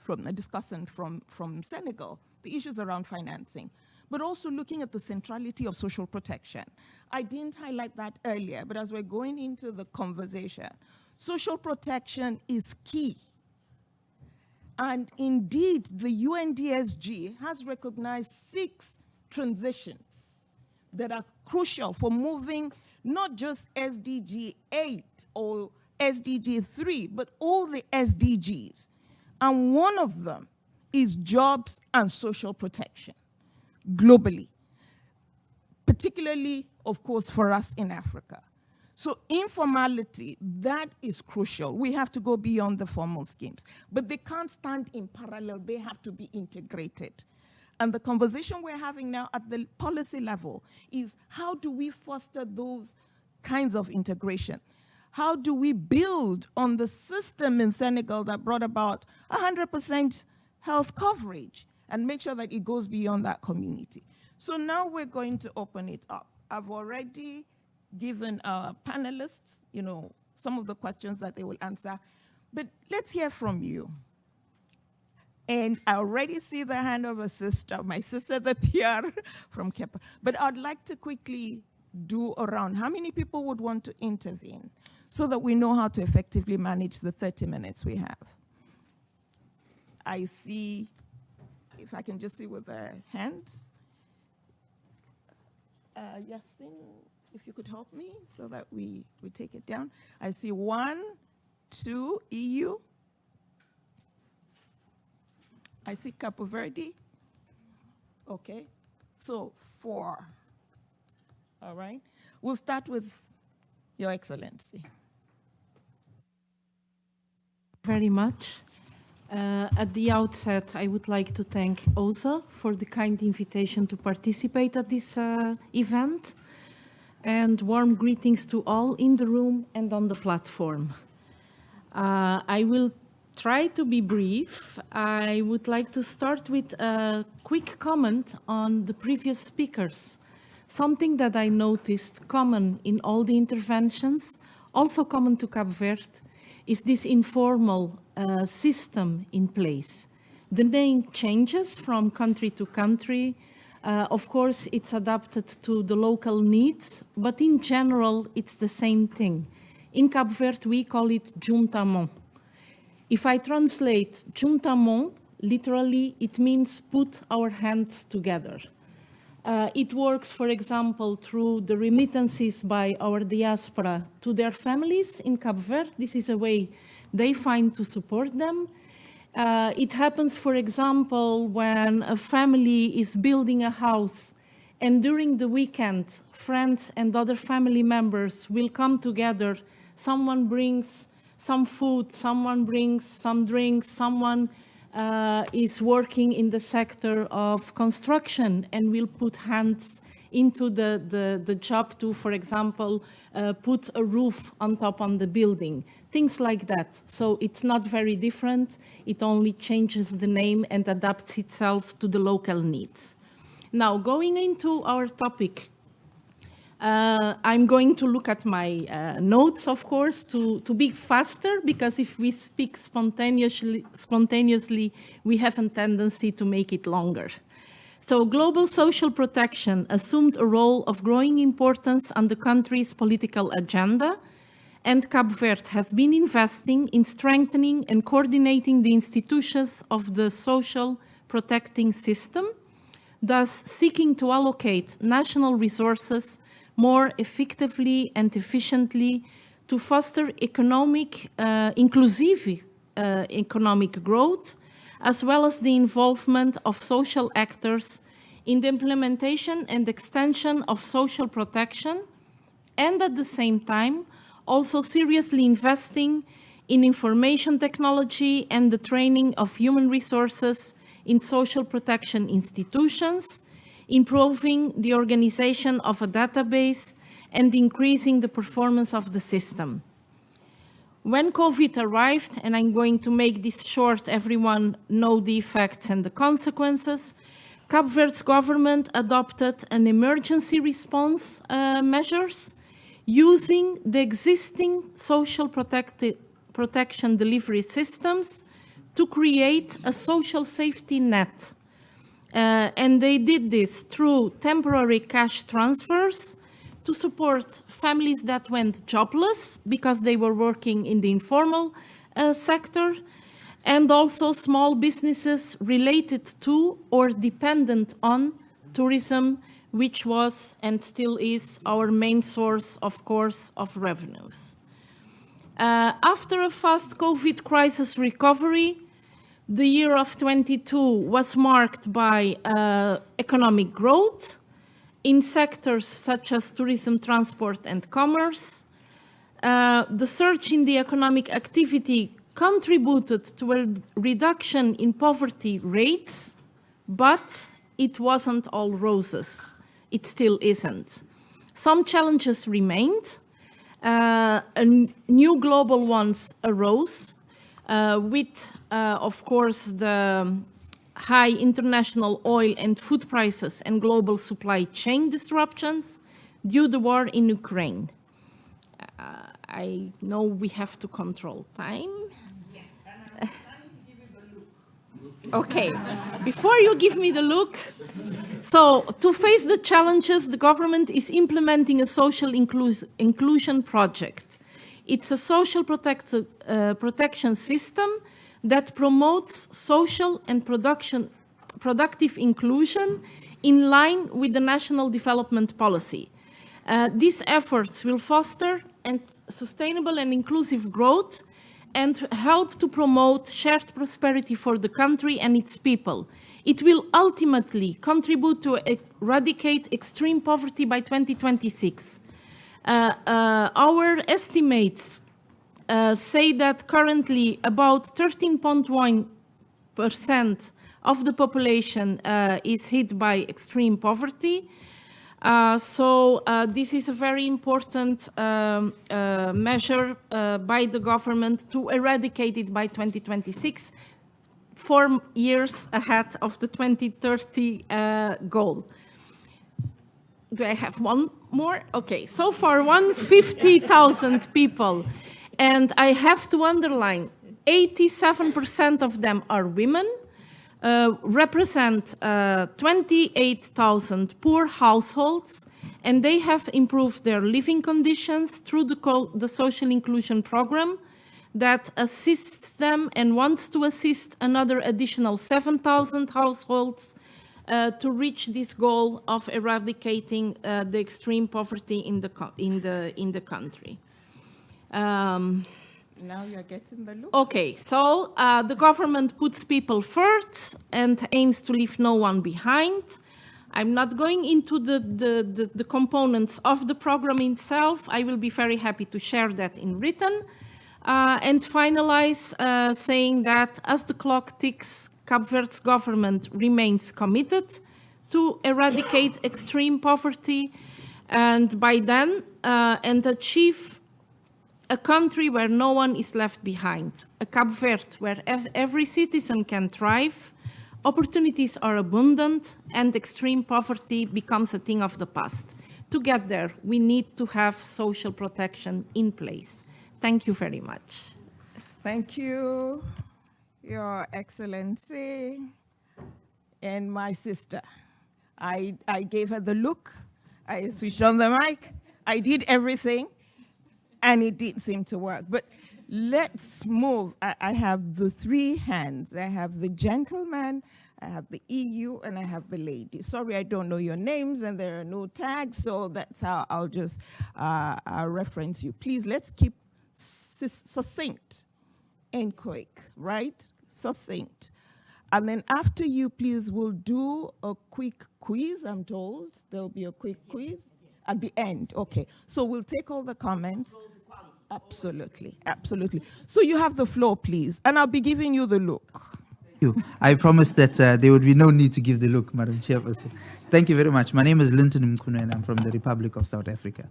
from a discussion from Senegal, the issues around financing, but also looking at the centrality of social protection. I didn't highlight that earlier, but as we're going into the conversation, social protection is key. And indeed, the UNDSG has recognized 6 transitions that are crucial for moving not just SDG 8 or SDG 3, but all the SDGs. And one of them is jobs and social protection globally, particularly, of course, for us in Africa. So informality, that is crucial. We have to go beyond the formal schemes, but they can't stand in parallel. They have to be integrated. And the conversation we're having now at the policy level is, how do we foster those kinds of integration? How do we build on the system in Senegal that brought about 100% health coverage and make sure that it goes beyond that community? So now we're going to open it up. I've already given our panelists, some of the questions that they will answer, but let's hear from you. And I already see the hand of my sister, the PR from Kepa. But I'd like to quickly do around how many people would want to intervene so that we know how to effectively manage the 30 minutes we have. I see, if I can just see with the hands. Yasin, if you could help me so that we take it down. I see 1, 2, EU. I see Cape Verde. Okay, so 4. All right, we'll start with Your Excellency. Very much. At the outset, I would like to thank OSAA for the kind invitation to participate at this event, and warm greetings to all in the room and on the platform. I will try to be brief. I would like to start with a quick comment on the previous speakers. Something that I noticed common in all the interventions, also common to Cape Verde, is this informal system in place. The name changes from country to country. Of course, it's adapted to the local needs, but in general, it's the same thing. In Cape Verde, we call it juntament. If I translate juntament, literally, it means put our hands together. It works, for example, through the remittances by our diaspora to their families in Cape Verde. This is a way they find to support them. It happens, for example, when a family is building a house and during the weekend, friends and other family members will come together. Someone brings some food, someone brings some drinks, someone is working in the sector of construction and will put hands into the job to, for example, put a roof on top on the building, things like that. So it's not very different. It only changes the name and adapts itself to the local needs. Now, going into our topic, I'm going to look at my notes, of course, to be faster, because if we speak spontaneously, we have a tendency to make it longer. So global social protection assumed a role of growing importance on the country's political agenda, and Cape Verde has been investing in strengthening and coordinating the institutions of the social protecting system, thus seeking to allocate national resources more effectively and efficiently to foster inclusive economic growth, as well as the involvement of social actors in the implementation and extension of social protection, and at the same time, also seriously investing in information technology and the training of human resources in social protection institutions, improving the organization of a database, and increasing the performance of the system. When COVID arrived, and I'm going to make this short, everyone knows the effects and the consequences, Cape Verde's government adopted an emergency response measures using the existing social protection delivery systems to create a social safety net. And they did this through temporary cash transfers to support families that went jobless because they were working in the informal sector, and also small businesses related to or dependent on tourism, which was and still is our main source, of course, of revenues. After a fast COVID crisis recovery, the year of 22 was marked by economic growth in sectors such as tourism, transport, and commerce. The surge in the economic activity contributed to a reduction in poverty rates, but it wasn't all roses. It still isn't. Some challenges remained. New global ones arose with, of course, the high international oil and food prices and global supply chain disruptions due to the war in Ukraine. I know we have to control time. Yes, and I'm planning to give you the look. Okay, before you give me the look, so to face the challenges, the government is implementing a social inclusion project. It's a social protection system that promotes social and productive inclusion in line with the national development policy. These efforts will foster sustainable and inclusive growth and help to promote shared prosperity for the country and its people. It will ultimately contribute to eradicate extreme poverty by 2026. Our estimates say that currently about 13.1% of the population is hit by extreme poverty. So this is a very important measure by the government to eradicate it by 2026, 4 years ahead of the 2030 goal. Do I have one more? Okay, so far 150,000 people. And I have to underline, 87% of them are women, represent 28,000 poor households, and they have improved their living conditions through the social inclusion program that assists them and wants to assist another additional 7,000 households to reach this goal of eradicating the extreme poverty in the country. Now you're getting the look. Okay, so the government puts people first and aims to leave no one behind. I'm not going into the components of the program itself. I will be very happy to share that in written. And finalize saying that as the clock ticks, Cape Verde's government remains committed to eradicate extreme poverty and by then and achieve a country where no one is left behind, a Cape Verde where every citizen can thrive, opportunities are abundant, and extreme poverty becomes a thing of the past. To get there, we need to have social protection in place. Thank you very much. Thank you, Your Excellency, and my sister. I gave her the look, I switched on the mic, I did everything, and it didn't seem to work. But let's move. I have the three hands. I have the gentleman, I have the EU, and I have the lady. Sorry, I don't know your names, and there are no tags, so that's how I'll just reference you. Please, let's keep succinct and quick, right? Succinct. And then after you, please, we'll do a quick quiz, I'm told. There'll be a quick quiz at the end. Okay, so we'll take all the comments. Absolutely, absolutely. So you have the floor, please, and I'll be giving you the look. Thank you. I promised that there would be no need to give the look, Madam Chairperson. Thank you very much. My name is Linton Mkhunu, and I'm from the Republic of South Africa.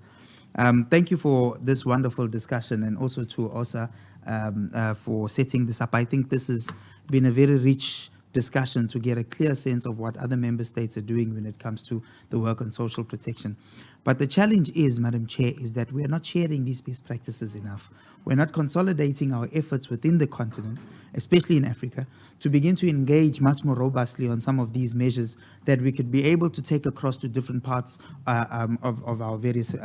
Thank you for this wonderful discussion, and also to OSAA for setting this up. I think this has been a very rich discussion to get a clear sense of what other member states are doing when it comes to the work on social protection. But the challenge is, Madam Chair, is that we are not sharing these best practices enough. We're not consolidating our efforts within the continent, especially in Africa, to begin to engage much more robustly on some of these measures that we could be able to take across to different parts of our various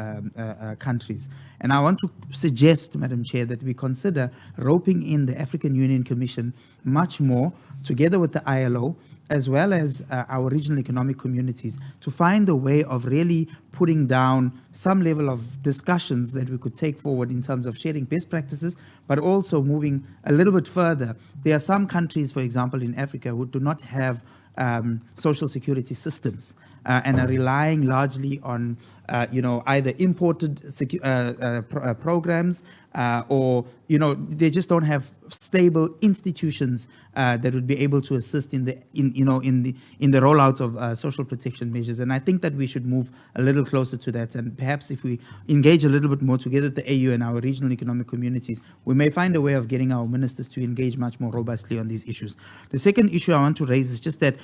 countries. And I want to suggest, Madam Chair, that we consider roping in the African Union Commission much more, together with the ILO, as well as our regional economic communities, to find a way of really putting down some level of discussions that we could take forward in terms of sharing best practices, but also moving a little bit further. There are some countries, for example, in Africa, who do not have social security systems and are relying largely on either imported programs or they just don't have stable institutions that would be able to assist in the rollout of social protection measures. And I think that we should move a little closer to that. And perhaps if we engage a little bit more together at the AU and our regional economic communities, we may find a way of getting our ministers to engage much more robustly on these issues. The second issue I want to raise is just that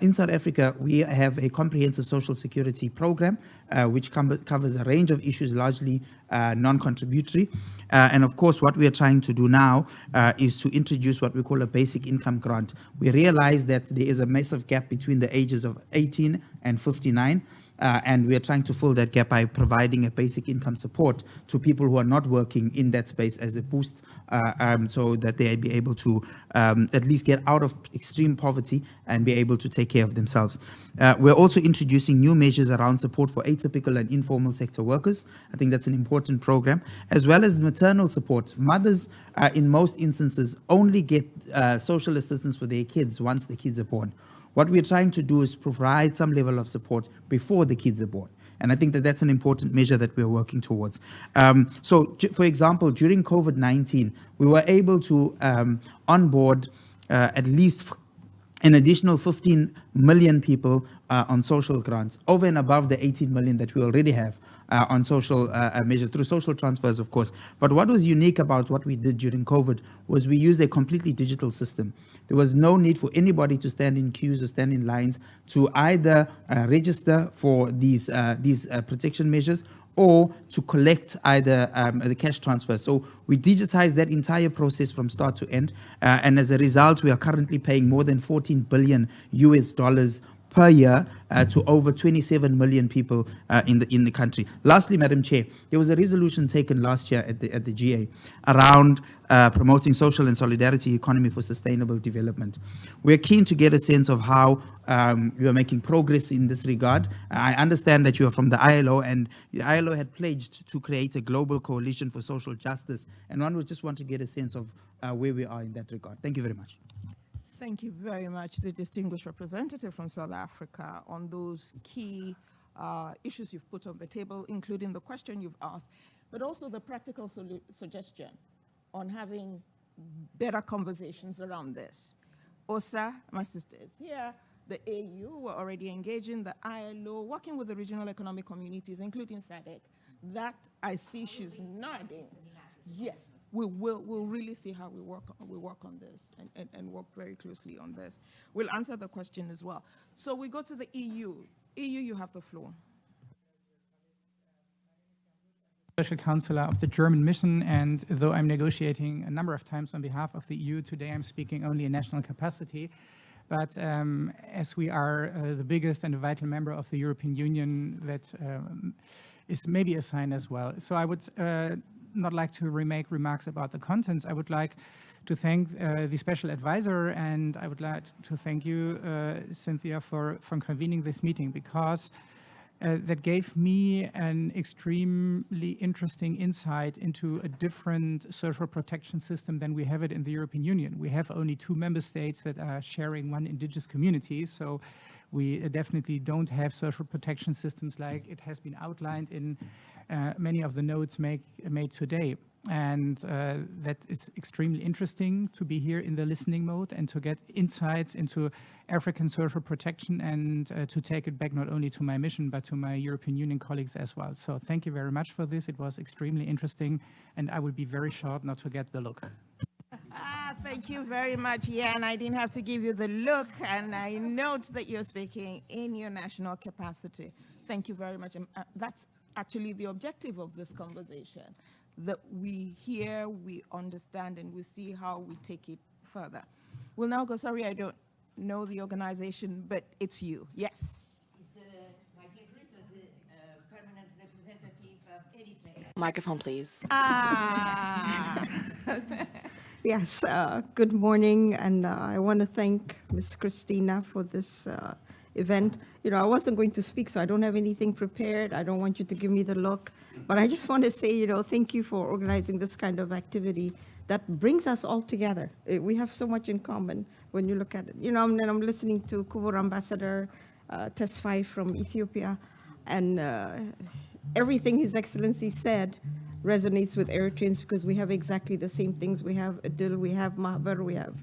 in South Africa, we have a comprehensive social security program, which covers a range of issues, largely non-contributory. And of course, what we are trying to do now is to introduce what we call a basic income grant. We realize that there is a massive gap between the ages of 18 and 59. and we are trying to fill that gap by providing a basic income support to people who are not working in that space as a boost, so that they be able to at least get out of extreme poverty and be able to take care of themselves. We're also introducing new measures around support for atypical and informal sector workers. I think that's an important program, as well as maternal support. Mothers, in most instances, only get social assistance for their kids once the kids are born. What we're trying to do is provide some level of support before the kids are born. And I think that that's an important measure that we're working towards. So, for example, during COVID-19, we were able to onboard at least an additional 15 million people on social grants, over and above the 18 million that we already have on social measures, through social transfers, of course. But what was unique about what we did during COVID was we used a completely digital system. There was no need for anybody to stand in queues or stand in lines to either register for these protection measures or to collect either the cash transfer. So we digitized that entire process from start to end. And as a result, we are currently paying more than $14 billion per year to over 27 million people in the country. Lastly, Madam Chair, there was a resolution taken last year at the GA around promoting social and solidarity economy for sustainable development. We're keen to get a sense of how you are making progress in this regard. I understand that you are from the ILO, and the ILO had pledged to create a global coalition for social justice, and one would just want to get a sense of where we are in that regard. Thank you very much. Thank you very much, the distinguished representative from South Africa, on those key issues you've put on the table, including the question you've asked, but also the practical suggestion on having better conversations around this. OSAA, my sister, is here. The AU, we're already engaging, the ILO, working with the regional economic communities, including SADC. That I see she's nodding. Yes. We'll really see how we work on this and work very closely on this. We'll answer the question as well. So we go to the EU. EU, you have the floor. Special Counselor of the German mission, and though I'm negotiating a number of times on behalf of the EU, today I'm speaking only in national capacity. But as we are the biggest and a vital member of the European Union, that is maybe a sign as well. So I would not like to remake remarks about the contents. I would like to thank the special advisor, and I would like to thank you, Cynthia, for convening this meeting, because that gave me an extremely interesting insight into a different social protection system than we have it in the European Union. We have only 2 member states that are sharing one indigenous community, so we definitely don't have social protection systems like it has been outlined in many of the notes made today. And that is extremely interesting to be here in the listening mode and to get insights into African social protection, and to take it back not only to my mission but to my European Union colleagues as well. So thank you very much for this. It was extremely interesting, and I will be very short not to get the look. Thank you very much. Yeah, and I didn't have to give you the look, and I note that you're speaking in your national capacity. Thank you very much. That's actually the objective of this conversation, that we hear, we understand, and we see how we take it further. We'll now go, sorry, I don't know the organization, but it's you. Yes. My dear sister, the permanent representative of Eritrea. Microphone, please. Yes, good morning, and I want to thank Ms. Christina for this event. You know, I wasn't going to speak, so I don't have anything prepared. I don't want you to give me the look, but I just want to say, you know, thank you for organizing this kind of activity that brings us all together. We have so much in common when you look at it. You know, and I'm listening to Kubur Ambassador testify from Ethiopia, and everything His Excellency said resonates with Eritreans, because we have exactly the same things. We have Adil, we have Mahbar, we have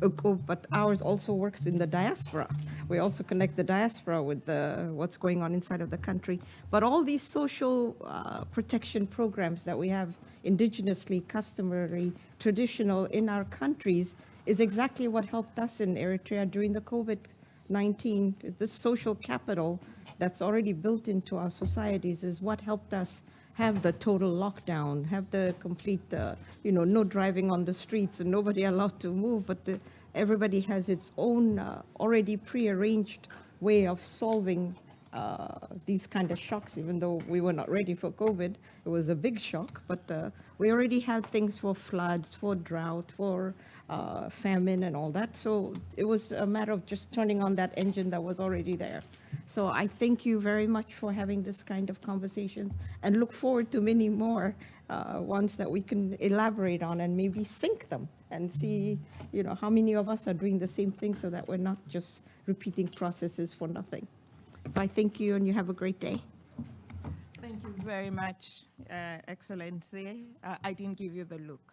Ukub, but ours also works in the diaspora. We also connect the diaspora with what's going on inside of the country. But all these social protection programs that we have indigenously, customary, traditional in our countries is exactly what helped us in Eritrea during the COVID-19. This social capital that's already built into our societies is what helped us have the total lockdown, have the complete, you know, no driving on the streets and nobody allowed to move, but everybody has its own already prearranged way of solving these kind of shocks, even though we were not ready for COVID. It was a big shock, but we already had things for floods, for drought, for famine and all that. So it was a matter of just turning on that engine that was already there. So I thank you very much for having this kind of conversation and look forward to many more ones that we can elaborate on and maybe sync them and see, you know, how many of us are doing the same thing so that we're not just repeating processes for nothing. So I thank you and you have a great day. Thank you very much, Excellency. I didn't give you the look.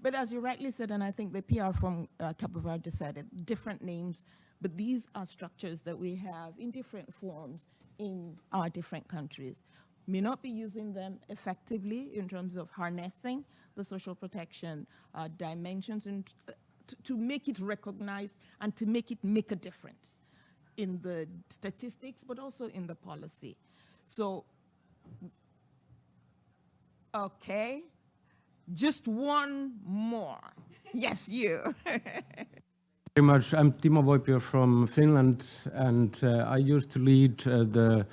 But as you rightly said, and I think the PR from Cabo Verde said it, different names, but these are structures that we have in different forms in our different countries. May not be using them effectively in terms of harnessing the social protection dimensions and to make it recognized and to make it make a difference in the statistics, but also in the policy. So, okay, just one more. Yes, you. Very much. I'm Timo Voipio from Finland, and I used to lead the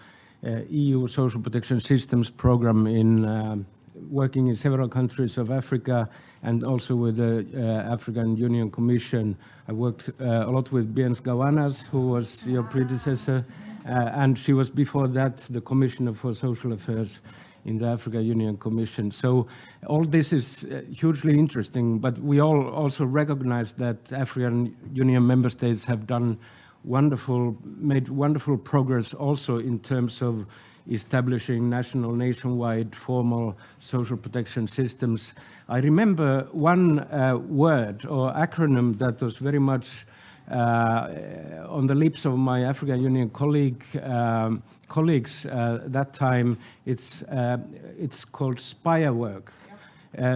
EU Social Protection Systems program in working in several countries of Africa and also with the African Union Commission. I worked a lot with Biens Gawanas, who was your predecessor, and she was before that the Commissioner for Social Affairs in the African Union Commission. So all this is hugely interesting, but we all also recognize that African Union member states have done made wonderful progress also in terms of establishing nationwide formal social protection systems. I remember one word or acronym that was very much on the lips of my African Union colleagues that time. It's called SPIRE work,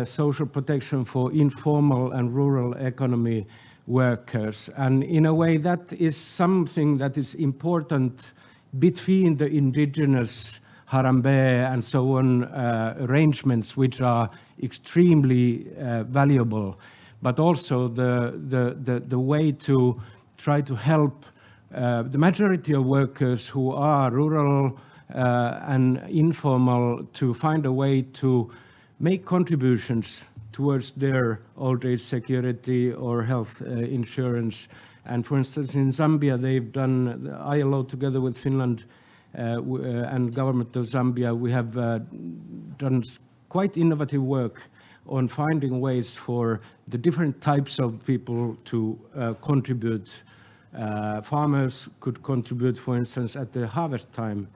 social protection for informal and rural economy workers. And in a way, that is something that is important between the indigenous Harambe and so on arrangements, which are extremely valuable, but also the way to try to help the majority of workers who are rural and informal to find a way to make contributions towards their old age security or health insurance. And for instance, in Zambia, they've done, the ILO together with Finland and government of Zambia, we have done quite innovative work on finding ways for the different types of people to contribute. Farmers could contribute, for instance, at the harvest time.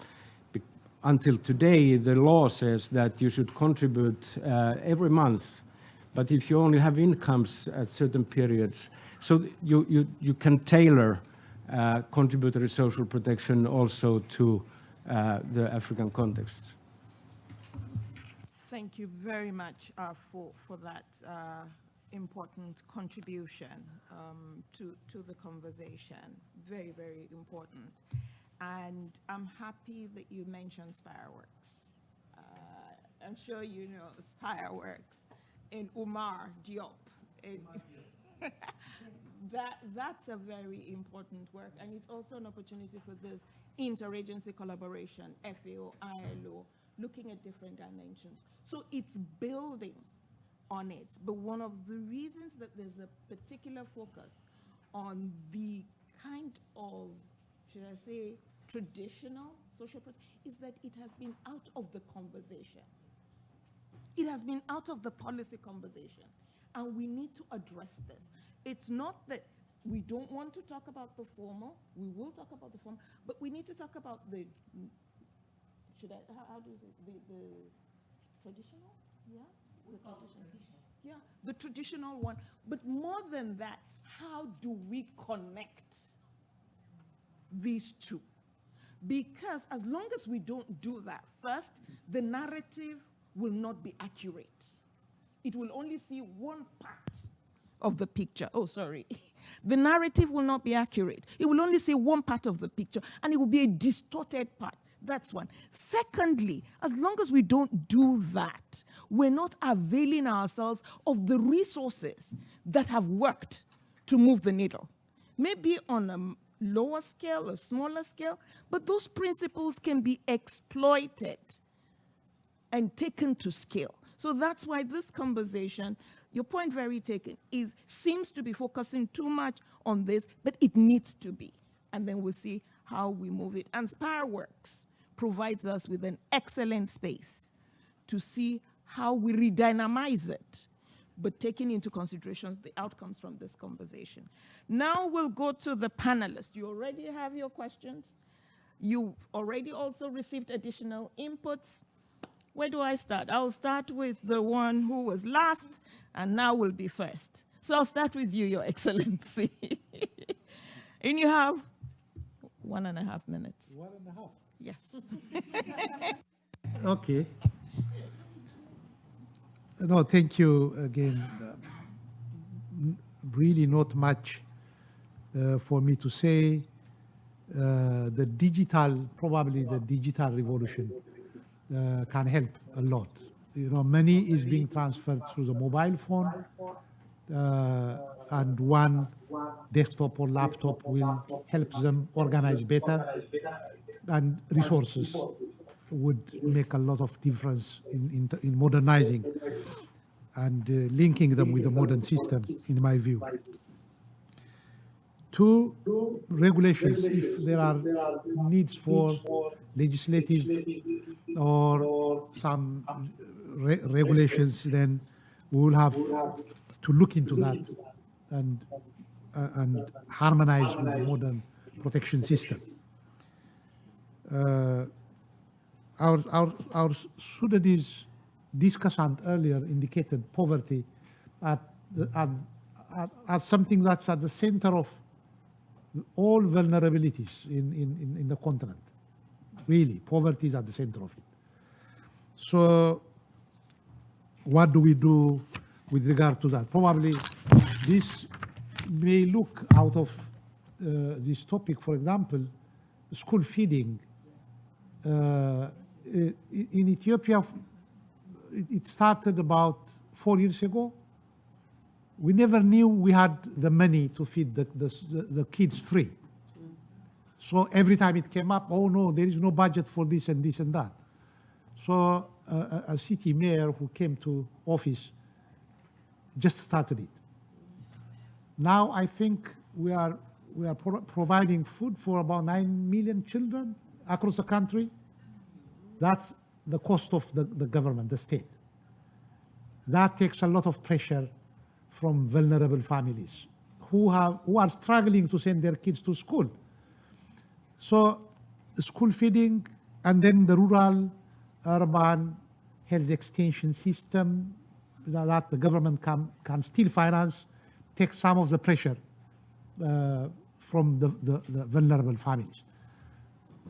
Until today, the law says that you should contribute every month, but if you only have incomes at certain periods, so you can tailor contributory social protection also to the African context. Thank you very much for that important contribution to the conversation. Very, very important. And I'm happy that you mentioned Spireworks. I'm sure you know Spireworks in Umar Diop. That's a very important work, and it's also an opportunity for this interagency collaboration, FAO, ILO, looking at different dimensions. So it's building on it, but one of the reasons that there's a particular focus on the kind of, should I say, traditional social protection is that it has been out of the conversation. It has been out of the policy conversation, and we need to address this. It's not that we don't want to talk about the formal, we will talk about the formal, but we need to talk about the, how do you say, the traditional? Yeah? The traditional. Yeah, the traditional one. But more than that, how do we connect these two? Because as long as we don't do that, first, the narrative will not be accurate. It will only see one part of the picture. Oh, sorry. The narrative will not be accurate. It will only see one part of the picture, and it will be a distorted part. That's one. Secondly, as long as we don't do that, we're not availing ourselves of the resources that have worked to move the needle. Maybe on a lower scale or smaller scale, but those principles can be exploited and taken to scale. So that's why this conversation, your point very taken, seems to be focusing too much on this, but it needs to be. And then we'll see how we move it. And Spireworks provides us with an excellent space to see how we redynamize it, but taking into consideration the outcomes from this conversation. Now we'll go to the panelists. You already have your questions. You've already also received additional inputs. Where do I start? I'll start with the one who was last and now will be first. So I'll start with you, Your Excellency. And you have 1.5 minutes. 1.5? Yes. Okay. No, thank you again. Really not much for me to say. Probably the digital revolution can help a lot. You know, money is being transferred through the mobile phone, and one desktop or laptop will help them organize better, and resources would make a lot of difference in modernizing and linking them with the modern system, in my view. 2, regulations. If there are needs for legislative or some regulations, then we will have to look into that and harmonize with the modern protection system. Our Sudanese discussant earlier indicated poverty as something that's at the center of all vulnerabilities in the continent. Really, poverty is at the center of it. So what do we do with regard to that? Probably this may look out of this topic. For example, school feeding. In Ethiopia, it started about 4 years ago. We never knew we had the money to feed the kids free. So every time it came up, oh no, there is no budget for this and this and that. So a city mayor who came to office just started it. Now I think we are providing food for about 9 million children across the country. That's the cost of the government, the state. That takes a lot of pressure from vulnerable families who are struggling to send their kids to school. So school feeding, and then the rural, urban health extension system that the government can still finance, take some of the pressure from the vulnerable families.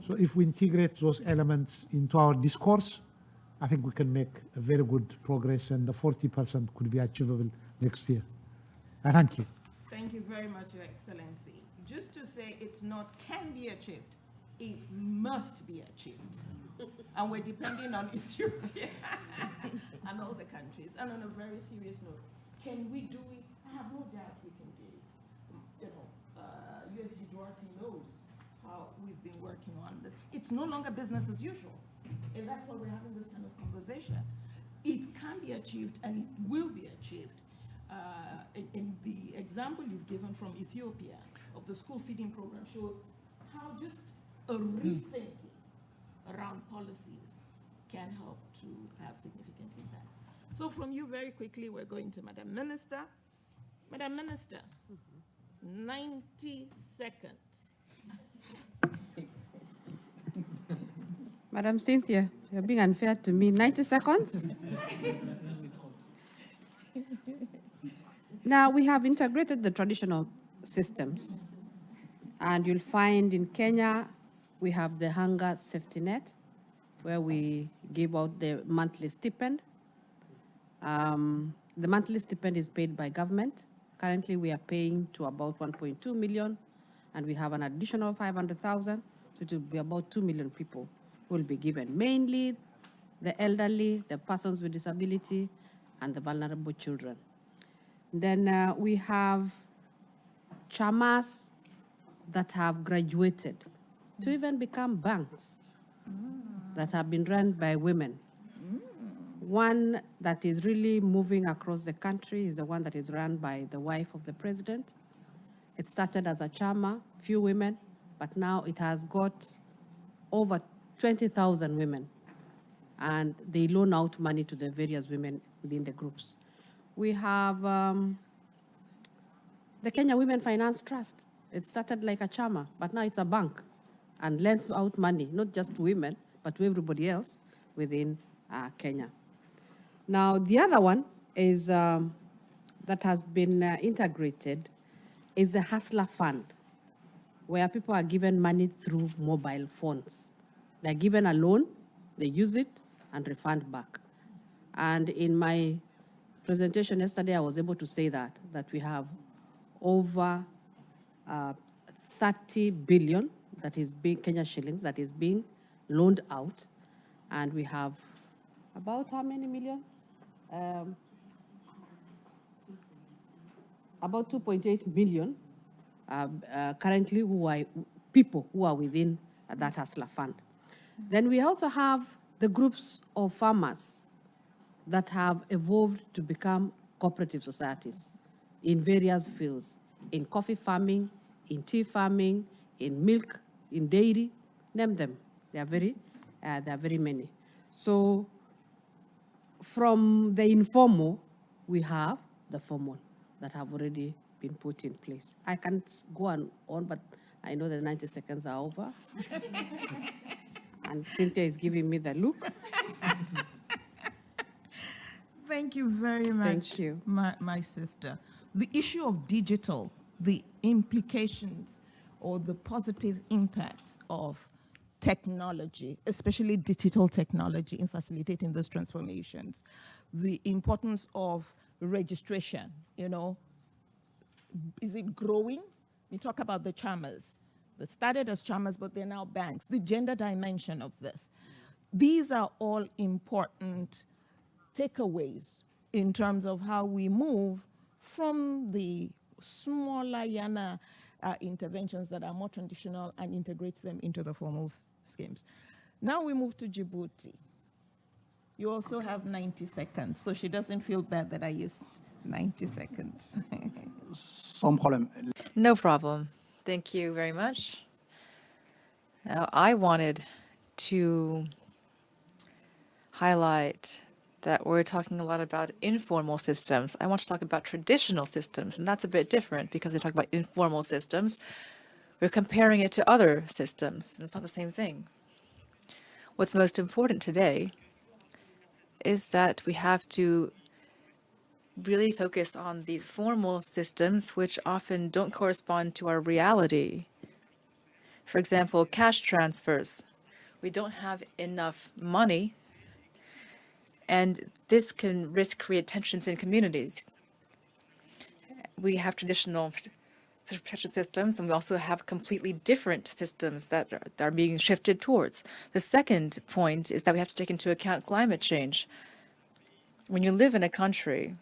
So if we integrate those elements into our discourse, I think we can make a very good progress, and the 40% could be achievable next year. Thank you. Thank you very much, Your Excellency. Just to say it's not can be achieved, it must be achieved. And we're depending on Ethiopia and all the countries. And on a very serious note, can we do it? I have no doubt we can do it. You know, USG Duarte knows how we've been working on this. It's no longer business as usual. And that's why we're having this kind of conversation. It can be achieved, and it will be achieved. In the example you've given from Ethiopia of the school feeding program shows how just a rethinking around policies can help to have significant impacts. So from you very quickly, we're going to Madam Minister. Madam Minister, 90 seconds. Madam Cynthia, you're being unfair to me. 90 seconds? Now, we have integrated the traditional systems, and you'll find in Kenya, we have the hunger safety net, where we give out the monthly stipend. The monthly stipend is paid by government. Currently, we are paying to about 1.2 million, and we have an additional 500,000, so it will be about 2 million people who will be given, mainly the elderly, the persons with disability, and the vulnerable children. Then we have chamas that have graduated to even become banks that have been run by women. One that is really moving across the country is the one that is run by the wife of the president. It started as a chama, few women, but now it has got over 20,000 women, and they loan out money to the various women within the groups. We have the Kenya Women Finance Trust. It started like a chama, but now it's a bank and lends out money, not just to women, but to everybody else within Kenya. Now, the other one is that has been integrated is the Hustler Fund, where people are given money through mobile phones. They're given a loan, they use it, and refund back. And in my presentation yesterday, I was able to say that we have over 30 billion that is being Kenya shillings that is being loaned out, and we have about how many million? About 2.8 million currently who are people who are within that Hustler Fund. Then we also have the groups of farmers that have evolved to become cooperative societies in various fields, in coffee farming, in tea farming, in milk, in dairy, name them. There are very many. So from the informal, we have the formal that have already been put in place. I can't go on, but I know the 90 seconds are over. And Cynthia is giving me the look. Thank you very much, Thank you. my sister. The issue of digital, the implications or the positive impacts of technology, especially digital technology in facilitating those transformations, the importance of registration, is it growing? We talk about the chamas that started as chamas, but they're now banks, the gender dimension of this. These are all important takeaways in terms of how we move from the smaller YANA interventions that are more traditional and integrates them into the formal schemes. Now we move to Djibouti. You also have 90 seconds, so she doesn't feel bad that I used 90 seconds. Sans problème. No problem. Thank you very much. Now, I wanted to highlight that we're talking a lot about informal systems. I want to talk about traditional systems, and that's a bit different because we talk about informal systems. We're comparing it to other systems, and it's not the same thing. What's most important today is that we have to really focus on these formal systems, which often don't correspond to our reality. For example, cash transfers. We don't have enough money, and this can create tensions in communities. We have traditional protection systems, and we also have completely different systems that are being shifted towards. The second point is that we have to take into account climate change. When you live in a country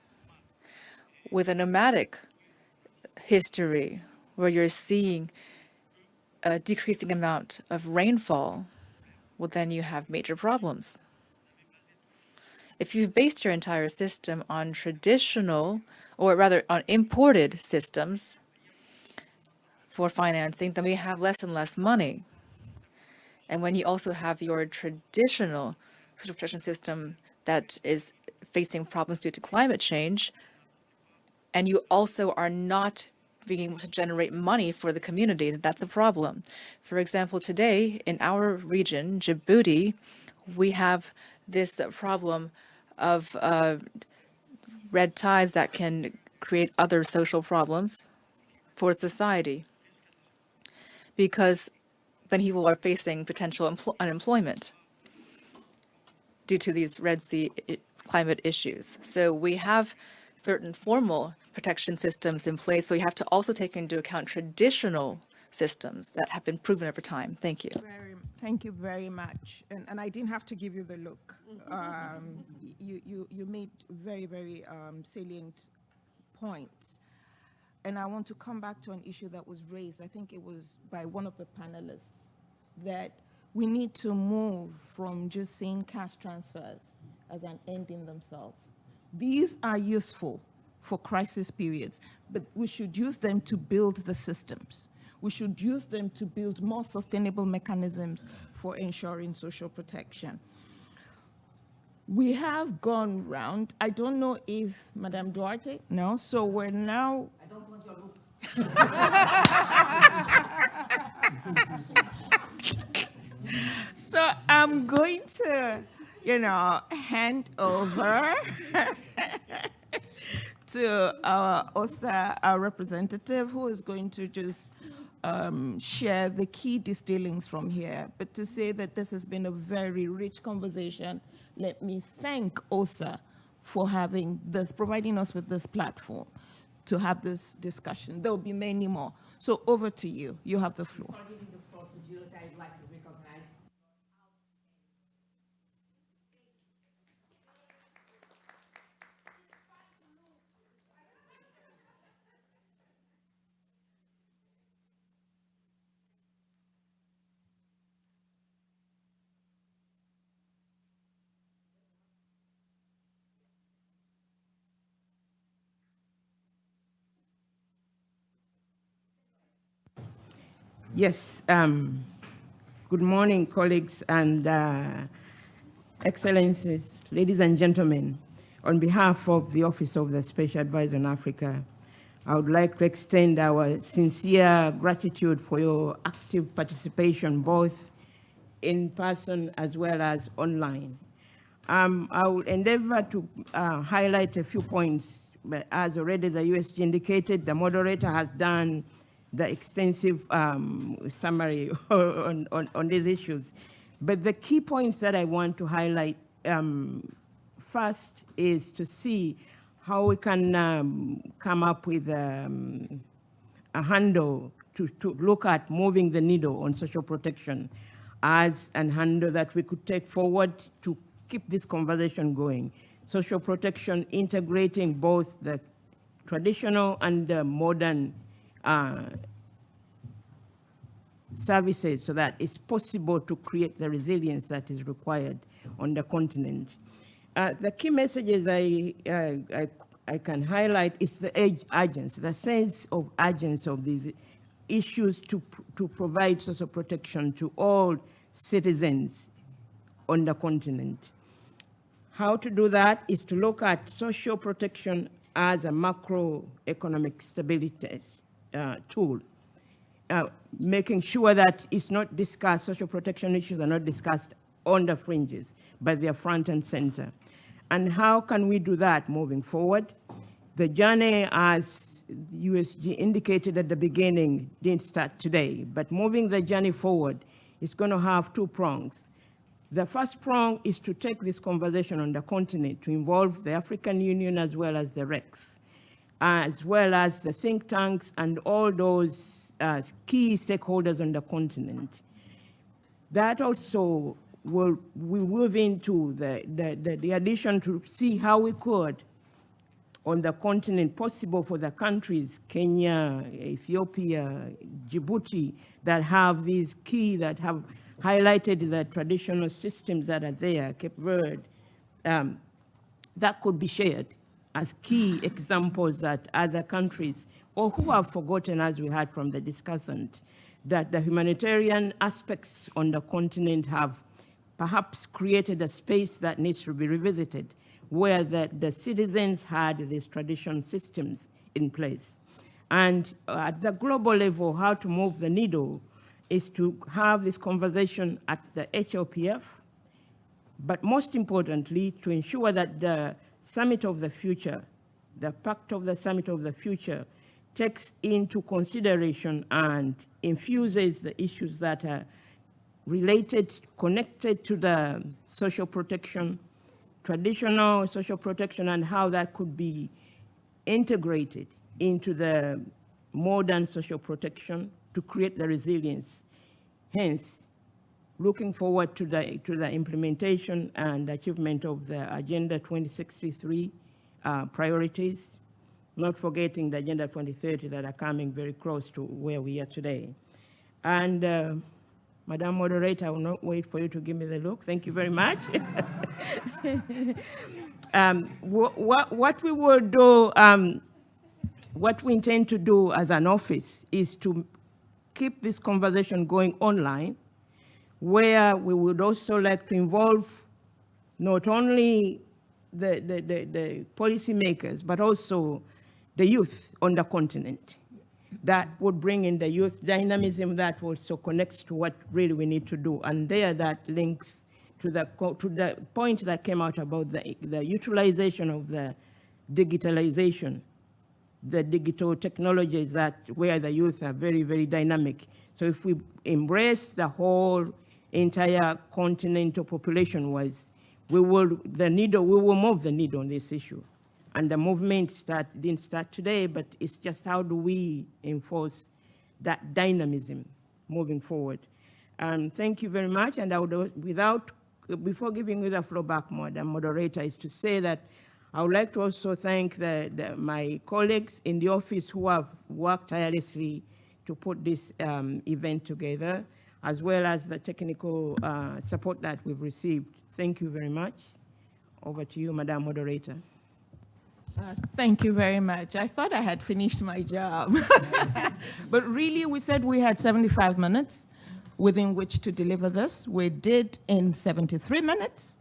with a nomadic history, where you're seeing a decreasing amount of rainfall, well, then you have major problems. If you've based your entire system on traditional, or rather on imported systems for financing, then we have less and less money. And when you also have your traditional social protection system that is facing problems due to climate change, and you also are not being able to generate money for the community, that's a problem. For example, today in our region, Djibouti, we have this problem of red ties that can create other social problems for society, because many people are facing potential unemployment due to these Red Sea climate issues. So we have certain formal protection systems in place, but we have to also take into account traditional systems that have been proven over time. Thank you. Thank you very much. And I didn't have to give you the look. You made very, very salient points. and I want to come back to an issue that was raised, I think it was by one of the panelists, that we need to move from just seeing cash transfers as an end in themselves. These are useful for crisis periods, but we should use them to build the systems. We should use them to build more sustainable mechanisms for ensuring social protection. We have gone round. I don't know if Madame Duarte, no? So we're now. I don't want your look. So I'm going to, hand over to our OSAA, our representative, who is going to just share the key distillings from here. But to say that this has been a very rich conversation, let me thank OSAA for having this, providing us with this platform to have this discussion. There will be many more. So over to you. You have the floor. Before giving the floor to Jill, I'd like to recognize Yes, good morning, colleagues and excellencies, ladies and gentlemen. On behalf of the Office of the Special Advisor on Africa, I would like to extend our sincere gratitude for your active participation, both in person as well as online. I will endeavor to highlight a few points, but as already the USG indicated, the moderator has done the extensive summary on these issues. But the key points that I want to highlight first is to see how we can come up with a handle to look at moving the needle on social protection as an handle that we could take forward to keep this conversation going. Social protection integrating both the traditional and the modern services so that it's possible to create the resilience that is required on the continent. The key messages I can highlight is the urgency, the sense of urgency of these issues to provide social protection to all citizens on the continent. How to do that is to look at social protection as a macroeconomic stability tool, making sure that it's not discussed, social protection issues are not discussed on the fringes, but they're front and center. And how can we do that moving forward? The journey, as USG indicated at the beginning, didn't start today, but moving the journey forward is going to have two prongs. The first prong is to take this conversation on the continent to involve the African Union as well as the RECs, as well as the think tanks and all those key stakeholders on the continent. That also will move into the addition to see how we could, on the continent, possible for the countries, Kenya, Ethiopia, Djibouti, that have these key, that have highlighted the traditional systems that are there, Cape Verde, that could be shared as key examples that other countries, or who have forgotten, as we heard from the discussant, that the humanitarian aspects on the continent have perhaps created a space that needs to be revisited, where the citizens had these traditional systems in place. And at the global level, how to move the needle is to have this conversation at the HLPF, but most importantly, to ensure that the Summit of the Future, the Pact of the Summit of the Future, takes into consideration and infuses the issues that are related, connected to the social protection, traditional social protection, and how that could be integrated into the modern social protection to create the resilience. Hence, looking forward to the implementation and achievement of the Agenda 2063 priorities, not forgetting the Agenda 2030 that are coming very close to where we are today. And Madam Moderator, I will not wait for you to give me the look. Thank you very much. What we will do, what we intend to do as an office is to keep this conversation going online, where we would also like to involve not only the policymakers, but also the youth on the continent. That would bring in the youth dynamism that also connects to what really we need to do. And there that links to the point that came out about the utilization of the digitalization, the digital technologies that where the youth are very, very dynamic. So if we embrace the whole entire continental population-wise, we will move the needle on this issue. And the movement didn't start today, but it's just how do we enforce that dynamism moving forward. Thank you very much. And I would, before giving you the floor back, Madam Moderator, is to say that I would like to also thank my colleagues in the office who have worked tirelessly to put this event together, as well as the technical support that we've received. Thank you very much. Over to you, Madam Moderator. Thank you very much. I thought I had finished my job. But really, we said we had 75 minutes within which to deliver this. We did in 73 minutes.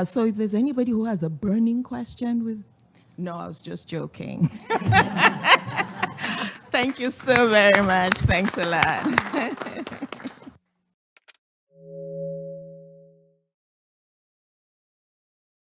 So if there's anybody who has a burning question No, I was just joking. Thank you so very much. Thanks a lot.